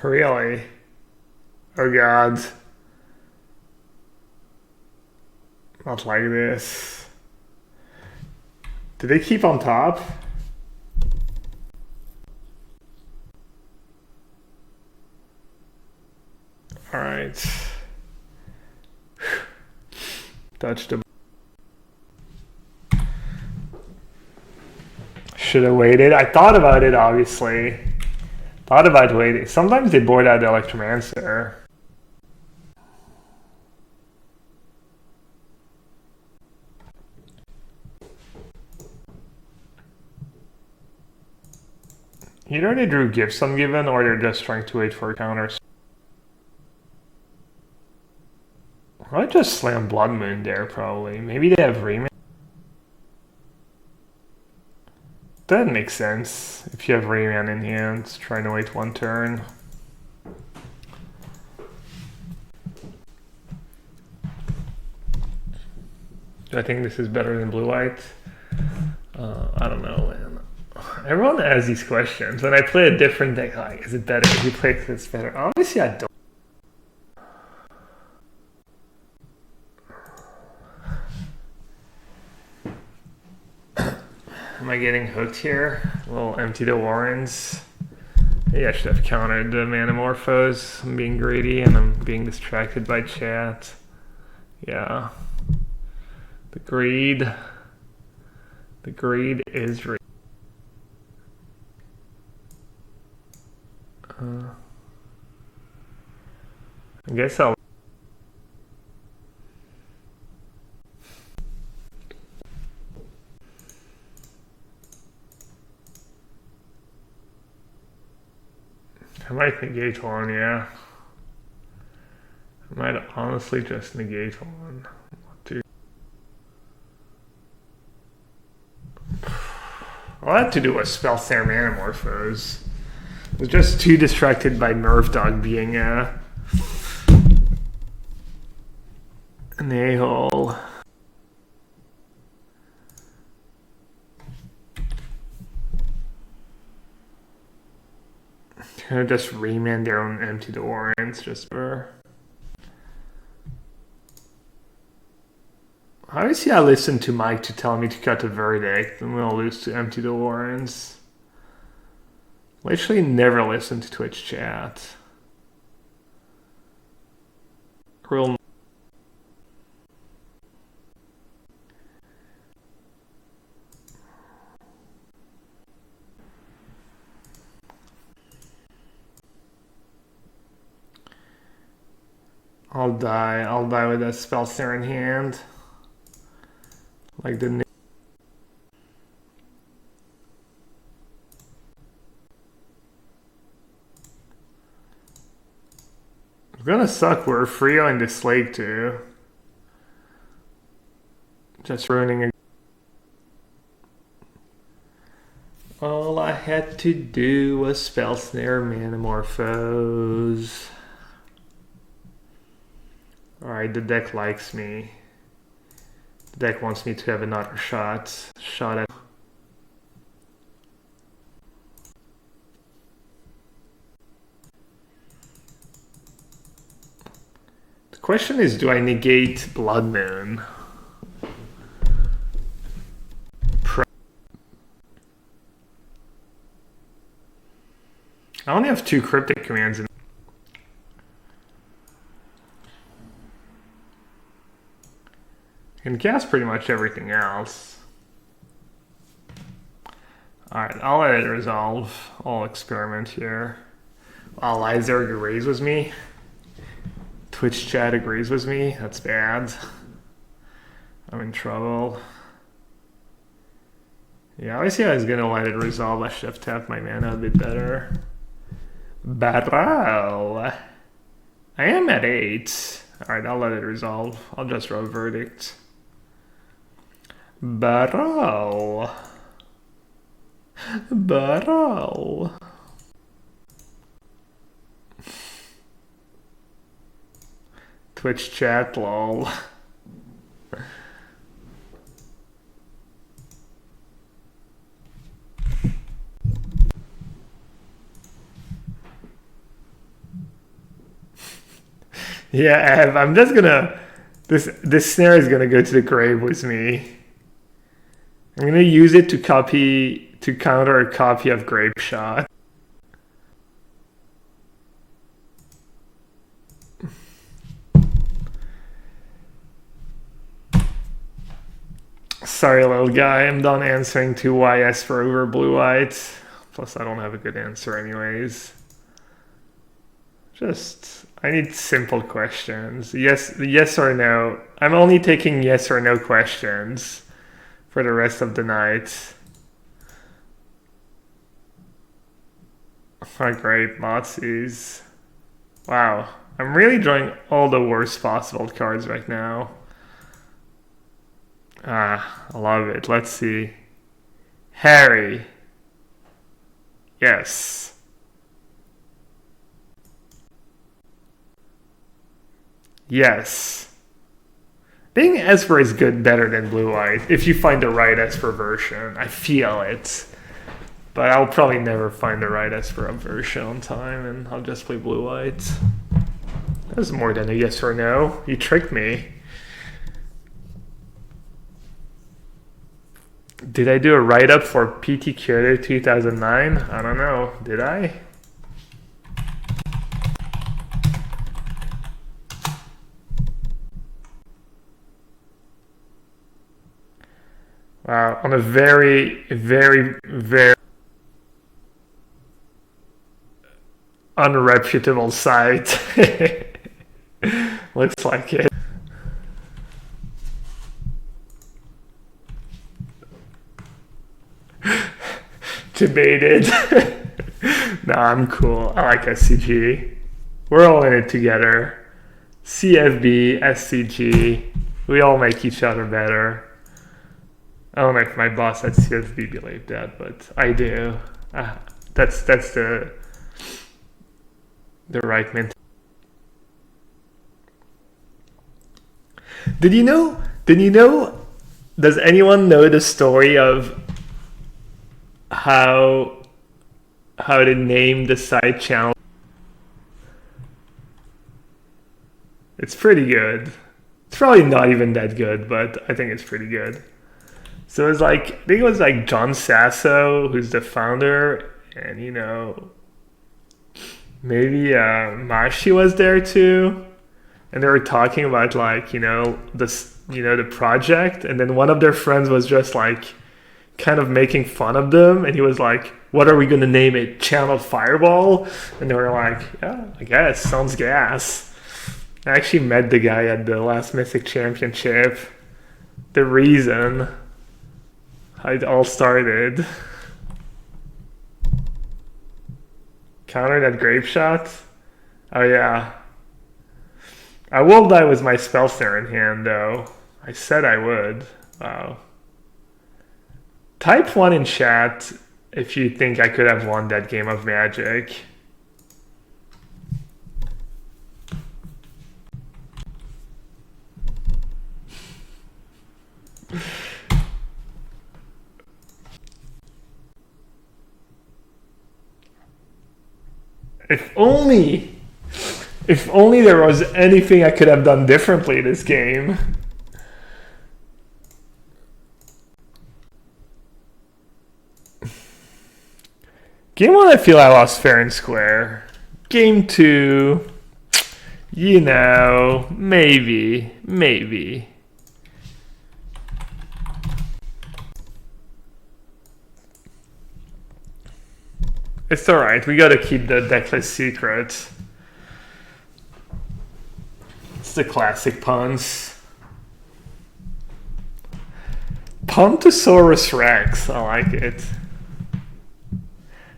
Really? Oh god. Not like this. Did they keep on top? Alright. Touched the... Should have waited. I thought about it, obviously. Thought about waiting. Sometimes they board out the Electromancer. Either they drew Gifts Ungiven or they're just trying to wait for counters. I just slam Blood Moon there, probably. Maybe they have Remand. That makes sense. If you have Rayman in hand, trying to wait one turn. Do I think this is better than Blue-White? I don't know, man. Everyone has these questions. When I play a different deck, like, is it better? If you play this better? Obviously, I don't. Am I getting hooked here? A little empty the Warrens. Maybe I should have countered the Manamorphose. I'm being greedy and I'm being distracted by chat. Yeah. The greed. The greed is real. I guess I'll... I might negate one, yeah. I might honestly just negate one. All I had to do was spell Thera Manamorphose. I was just too distracted by Nerf Dog being an a-hole. Gonna just remand their own empty the Warrens just for... Obviously I listened to Mike to tell me to cut the verdict and we'll lose to empty the Warrens. Literally never listened to Twitch chat. Real... I'll die with that Spellseer in hand. Like the... gonna suck. We're Frio and this lake too. Just ruining a... All I had to do was spell snare Manamorphose. Alright, the deck likes me. The deck wants me to have another shot. Shot at... The question is, do I negate Blood Moon? I only have 2 cryptic commands in. I can cast pretty much everything else. Alright, I'll let it resolve. I'll experiment here. Wow, Lyzerg agrees with me. Twitch chat agrees with me. That's bad. I'm in trouble. Yeah, I see I was gonna let it resolve. I should have tapped my mana a bit better. Barrel. I am at 8. Alright, I'll let it resolve. I'll just draw a verdict. Barrel. Barrel. Twitch chat, lol. Yeah, Ev, I'm just gonna... This snare is gonna go to the grave with me. I'm gonna use it to counter a copy of Gloomshot. Sorry, little guy, I'm done answering to why Esper over blue-white. Plus, I don't have a good answer anyways. I need simple questions. Yes or no. I'm only taking yes or no questions for the rest of the night. Oh, great, Motsies. Wow, I'm really drawing all the worst possible cards right now. Ah, I love it. Let's see. Harry. Yes. Yes. Being Esper is better than blue-white if you find the right Esper version. I feel it. But I'll probably never find the right Esper version on time, and I'll just play blue-white. That was more than a yes or no. You tricked me. Did I do a write-up for PT Kyoto 2009? I don't know. Did I? Wow, on a very, very, very unreputable site. Looks like it. Debated. Nah, I'm cool. I like SCG. We're all in it together. CFB, SCG. We all make each other better. I don't know if my boss at CFB believed that, but I do. That's the right mentality. Did you know, does anyone know the story of how to name the side channel? It's pretty good. It's probably not even that good, but I think it's pretty good. So it was like, I think it was like John Sasso, who's the founder, and maybe Mashi was there too. And they were talking about like, the project, and then one of their friends was just like kind of making fun of them, and he was like, what are we gonna name it? Channel Fireball? And they were like, yeah, I guess, sounds gas. I actually met the guy at the last Mythic Championship. The reason how it all started. Counter that grape shot? Oh yeah. I will die with my spell snare in hand, though. I said I would. Wow. Type 1 in chat if you think I could have won that game of Magic. If only there was anything I could have done differently this game. Game 1, I feel I lost fair and square. Game 2, you know, maybe. It's alright, we gotta keep the decklist secret. It's the classic puns. Puntosaurus Rex, I like it.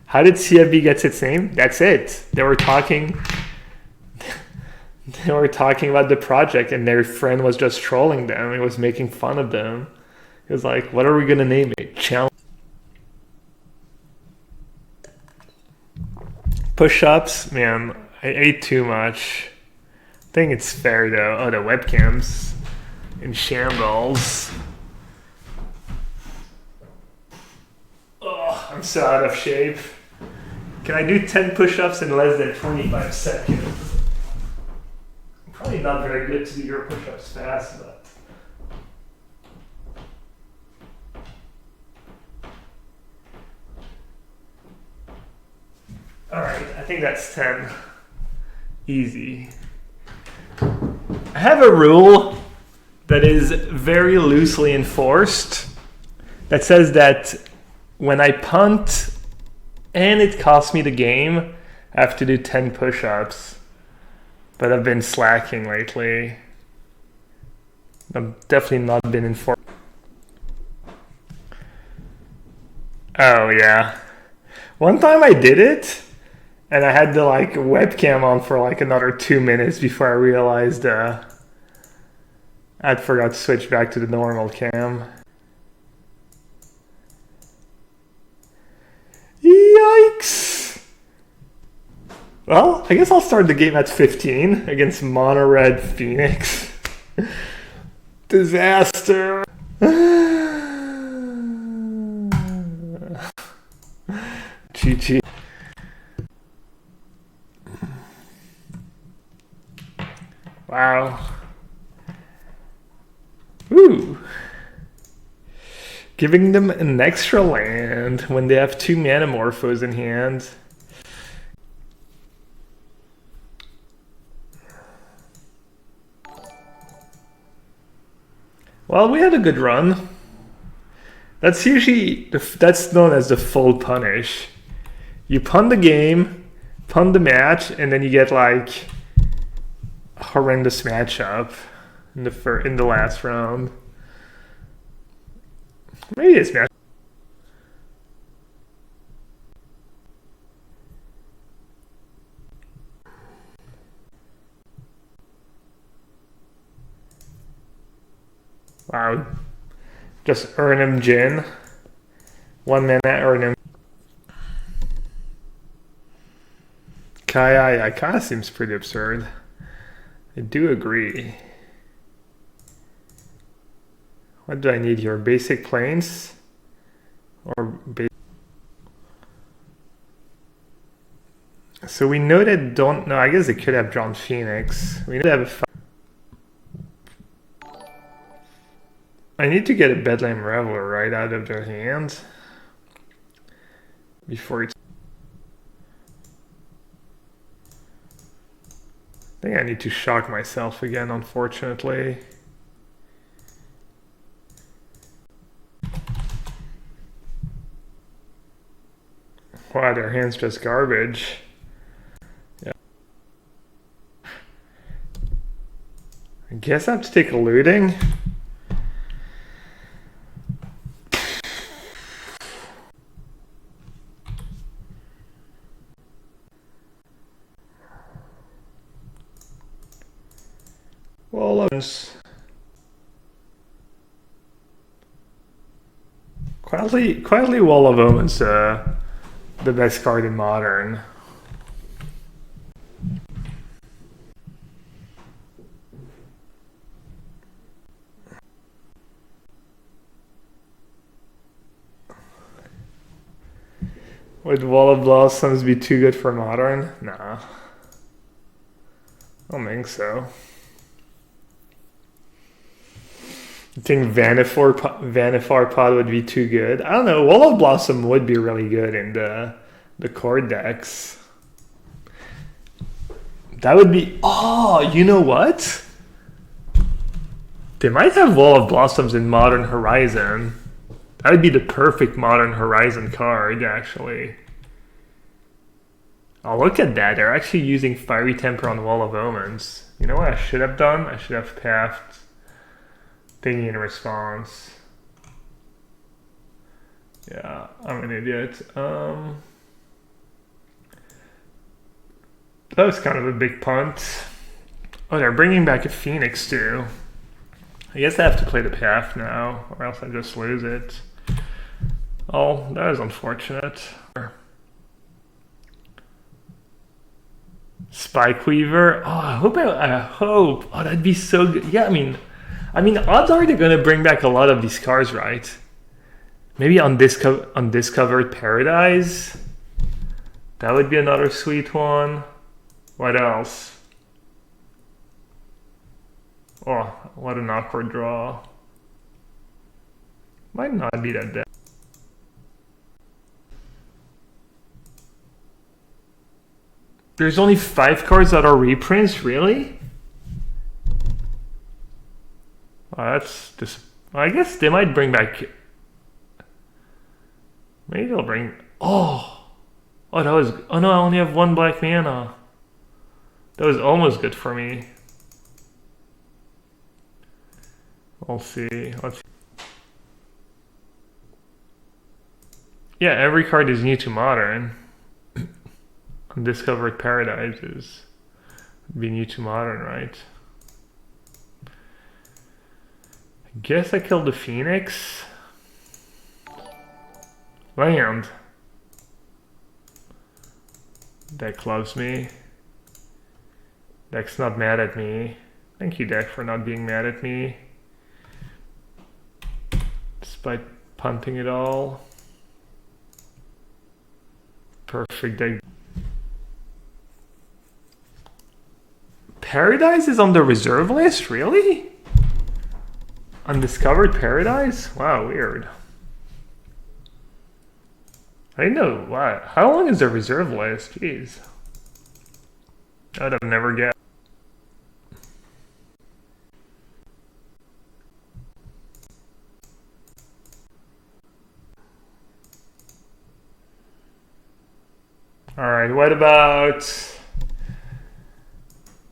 How did CFB get its name? That's it. They were talking about the project and their friend was just trolling them. He was making fun of them. He was like, what are we gonna name it? Challenge. Push-ups, man, I ate too much. I think it's fair though. Oh, the webcams in shambles. Oh, I'm so out of shape. Can I do 10 push-ups in less than 25 seconds? I'm probably not very good to do your push-ups fast, but... Alright, I think that's 10. Easy. I have a rule that is very loosely enforced that says that when I punt and it costs me the game, I have to do 10 push-ups. But I've been slacking lately. I've definitely not been enforced. Oh yeah. One time I did it, and I had the like webcam on for like another 2 minutes before I realized I'd forgot to switch back to the normal cam. Yikes! Well, I guess I'll start the game at 15 against Mono Red Phoenix. Disaster! GG. Wow. Ooh. Giving them an extra land when they have 2 Manamorphos in hand. Well, we had a good run. That's usually, that's known as the full punish. You punt the game, punt the match, and then you get like a horrendous matchup in the last round. Maybe it's match. Wow. Just earn him Jin. 1 mana, earn him. Kaya, yeah, Kaya seems pretty absurd. I do agree. What do I need here? Basic planes? Or basic... So we know that don't... No, I guess they could have drawn Phoenix. We need to have a... I need to get a Bedlam Reveler right out of their hand before it's... I think I need to shock myself again, unfortunately. Wow, their hand's just garbage. Yeah. I guess I have to take a looting. Wall of quietly Wall of Omens, the best card in Modern. Would Wall of Blossoms be too good for Modern? Nah. I don't think so. I think Vanifar Pod would be too good. I don't know. Wall of Blossom would be really good in the core decks. That would be... Oh, you know what? They might have Wall of Blossoms in Modern Horizon. That would be the perfect Modern Horizon card, actually. Oh, look at that. They're actually using Fiery Temper on Wall of Omens. You know what I should have done? I should have pathed Thingy in response. Yeah, I'm an idiot. That was kind of a big punt. Oh, they're bringing back a Phoenix too. I guess I have to play the path now, or else I just lose it. Oh, that is unfortunate. Spike Weaver. Oh, I hope. Oh, that'd be so good. Yeah, I mean, odds are they're gonna bring back a lot of these cards, right? Maybe Undiscovered Paradise. That would be another sweet one. What else? Oh, what an awkward draw. Might not be that bad. There's only 5 cards that are reprints, really? Oh, that's just... I guess they might bring back... Maybe they'll bring... Oh! Oh, that was... Oh no, I only have 1 black mana. That was almost good for me. We'll see. Let's see. Yeah, every card is new to Modern. Undiscovered Paradises would be new to Modern, right? I guess I killed the Phoenix. Land. Deck loves me. Deck's not mad at me. Thank you, Deck, for not being mad at me. Despite punting it all. Perfect deck. Paradise is on the reserve list? Really? Undiscovered Paradise? Wow, weird. I didn't know what. How long is the reserve list? Jeez. I'd have never guessed. Alright, what about...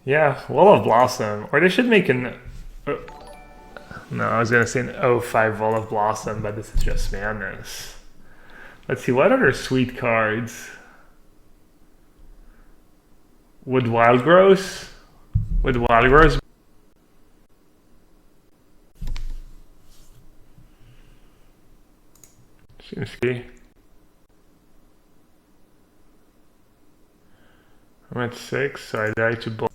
Yeah, Wall of Blossom. Or they should make an... No, I was going to say an 05 Wall of Blossom, but this is just madness. Let's see, what other sweet cards? Would Wildgrowth? Would Wildgrowth? Shinsky. I'm at 6, so I die to both.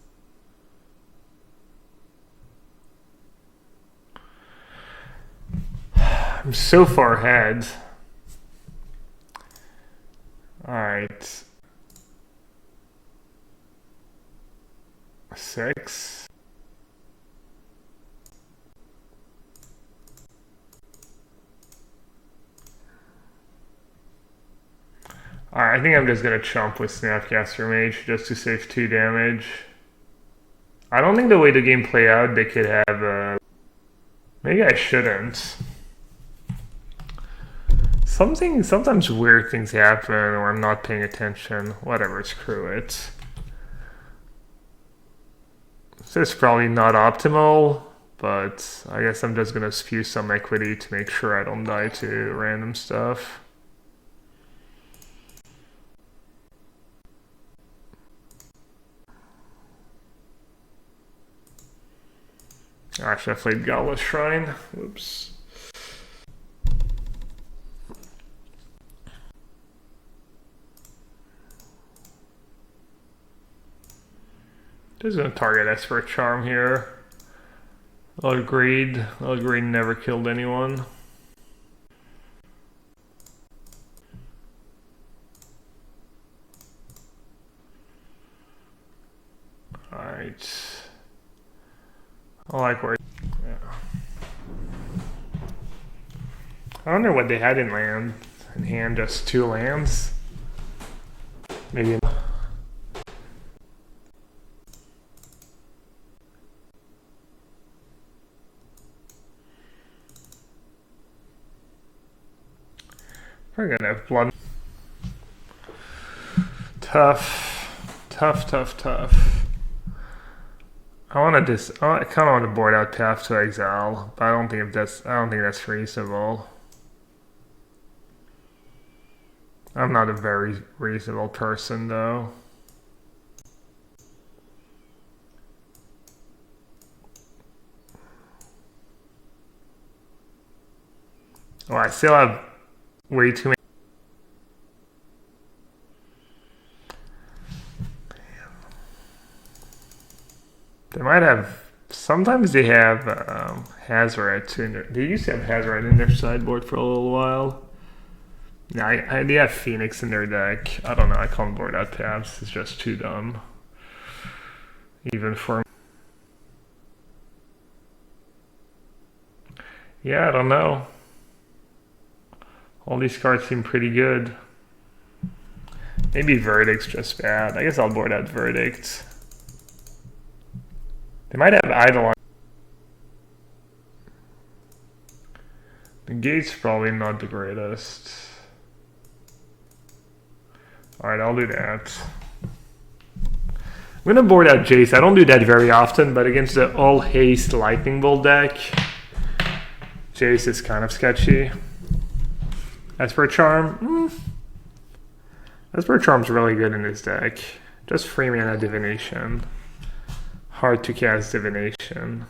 I'm so far ahead. Alright. 6. Alright, I think I'm just gonna chump with Snapcaster Mage just to save 2 damage. I don't think the way the game play out, they could have maybe I shouldn't. Sometimes weird things happen or I'm not paying attention. Whatever, screw it. This is probably not optimal, but I guess I'm just gonna spew some equity to make sure I don't die to random stuff. I should have played Godless Shrine. Whoops. Just gonna target Expert Charm here. Lord Greed. Lord Greed never killed anyone. Alright. I like where. Yeah. I wonder what they had in land. In hand, just 2 lands. Maybe. We're gonna have blood. Tough. I want to I kind of want to board out Path to Exile, but I don't think that's reasonable. I'm not a very reasonable person, though. Oh, I still have way too many. They might have. Sometimes they have Hazoret in there. They used to have Hazoret in their sideboard for a little while. Yeah, they have Phoenix in their deck. I don't know. I can't board out Paths. It's just too dumb. Even for. Yeah, I don't know. All these cards seem pretty good. Maybe Verdict's just bad. I guess I'll board out Verdict. They might have Eidolon. The gate's probably not the greatest. Alright, I'll do that. I'm gonna board out Jace. I don't do that very often, but against the all haste lightning bolt deck, Jace is kind of sketchy. Esper Charm. Esper Charm's really good in this deck. Just free mana divination. Hard to cast divination.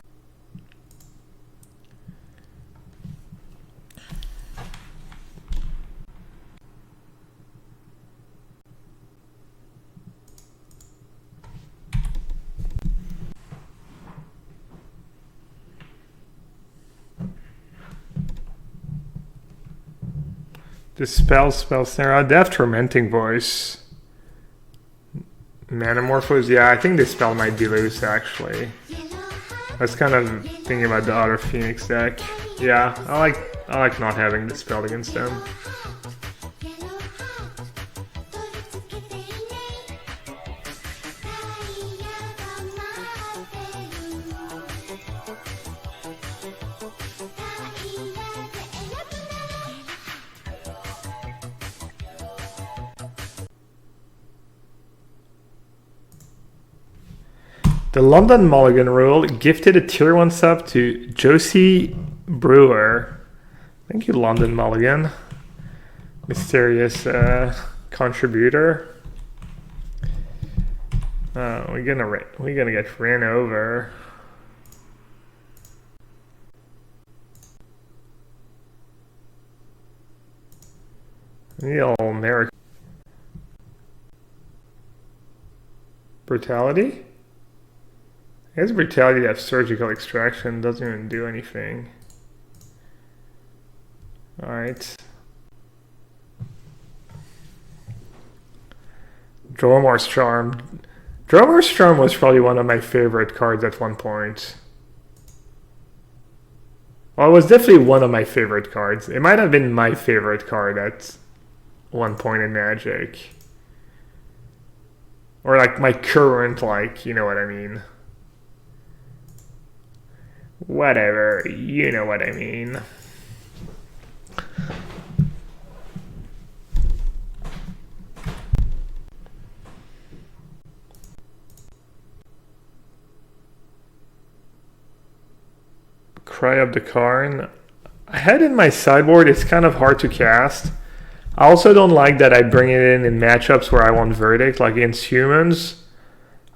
Dispel Snare. They have Tormenting Voice. Manamorphose, yeah, I think Dispel might be loose actually. I was kind of thinking about the other Phoenix deck. Yeah, I like not having Dispel against them. The London Mulligan rule gifted a tier 1 sub to Josie Brewer. Thank you, London Mulligan. Mysterious contributor. We're gonna get ran over. The old Merrick. Brutality? I guess Brutality have Surgical Extraction, doesn't even do anything. Alright. Dromar's Charm. Dromar's Charm was probably one of my favorite cards at one point. Well, it was definitely one of my favorite cards. It might have been my favorite card at one point in Magic. Or like my current, like, you know what I mean. Whatever, you know what I mean. Cry of the Karn. I had it in my sideboard, it's kind of hard to cast. I also don't like that I bring it in matchups where I want Verdict, like against humans.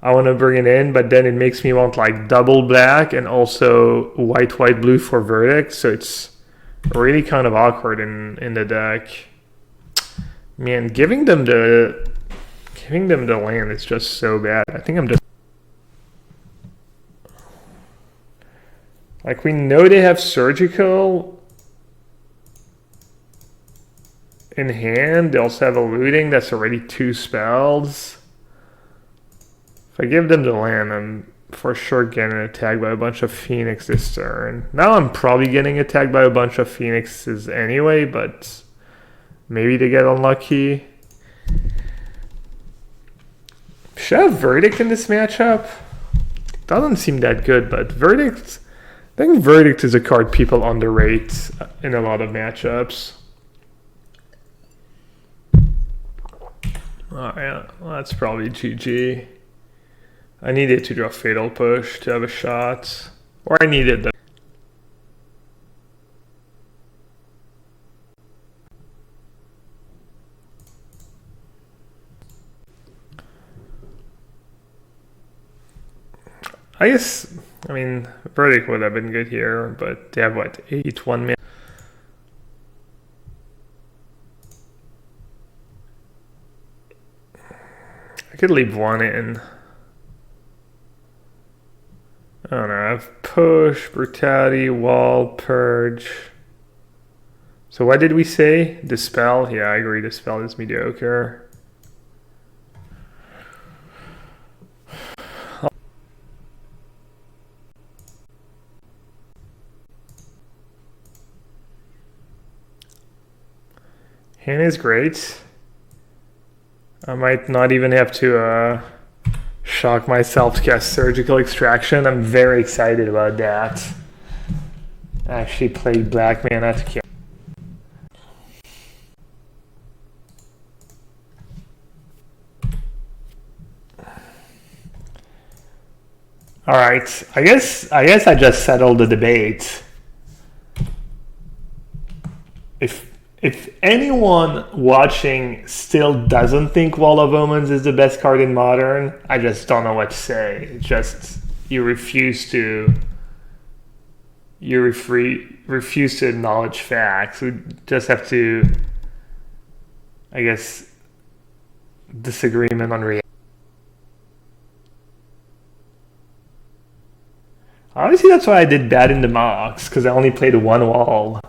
I want to bring it in, but then it makes me want like double black and also white, blue for verdict. So it's really kind of awkward in the deck. Man, giving them the land is just so bad. I think I'm just like, we know they have surgical in hand. They also have eluding. That's already 2 spells. If I give them the land, I'm for sure getting attacked by a bunch of Phoenix this turn. Now I'm probably getting attacked by a bunch of Phoenixes anyway, but maybe they get unlucky. Should I have Verdict in this matchup? Doesn't seem that good, but Verdict... I think Verdict is a card people underrate in a lot of matchups. Oh yeah, well, that's probably GG. I needed to draw Fatal Push to have a shot. Or I needed the... I guess, I mean, Verdict would have been good here, but they have what, 8 1-man. I could leave 1 in. I don't know, I have Push, Brutality, Wall, Purge. So what did we say? Dispel? Yeah, I agree, Dispel is mediocre. Hand is great. I might not even have to shock myself to cast Surgical Extraction. I'm very excited about that. I actually played black mana to kill. Alright, I guess I just settled the debate. If anyone watching still doesn't think Wall of Omens is the best card in Modern, I just don't know what to say. It's just, you refuse to acknowledge facts. We just have to, I guess, disagreement on reality. Obviously, that's why I did bad in the mocks, because I only played 1 wall.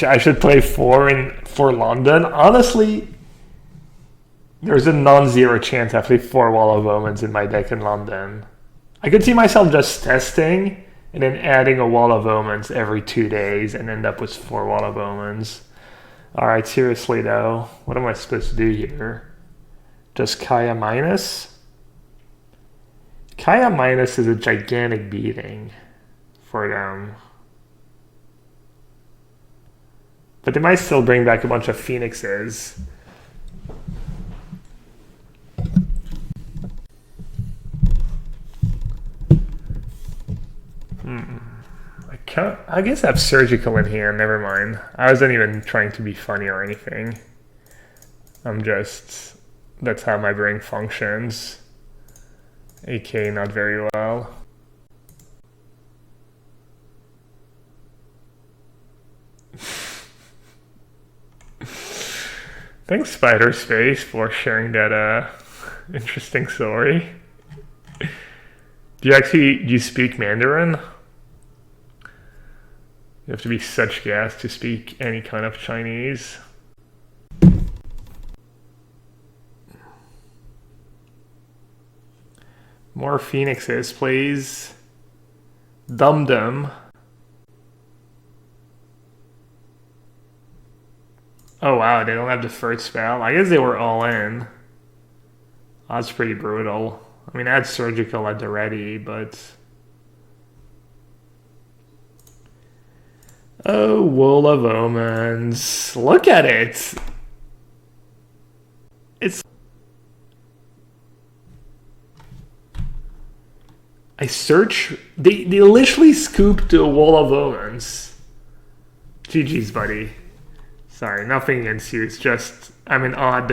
I should play 4 for London. Honestly, there's a non-zero chance I play 4 Wall of Omens in my deck in London. I could see myself just testing and then adding a Wall of Omens every 2 days and end up with 4 Wall of Omens. Alright, seriously though, what am I supposed to do here? Just Kaya minus? Kaya minus is a gigantic beating for them. But they might still bring back a bunch of Phoenixes. I guess I have Surgical in hand, never mind. I wasn't even trying to be funny or anything. That's how my brain functions. AK not very well. Thanks, Spider Space, for sharing that interesting story. Do you speak Mandarin? You have to be such gas to speak any kind of Chinese. More Phoenixes, please. Dum Dum. Oh wow, they don't have the first spell. I guess they were all in. That's pretty brutal. I mean, I had Surgical at the ready, but... Oh, Wool of Omens. Look at it! It's... I search... They literally scooped a Wool of Omens. GG's, buddy. Sorry, nothing against you. It's just I'm an odd.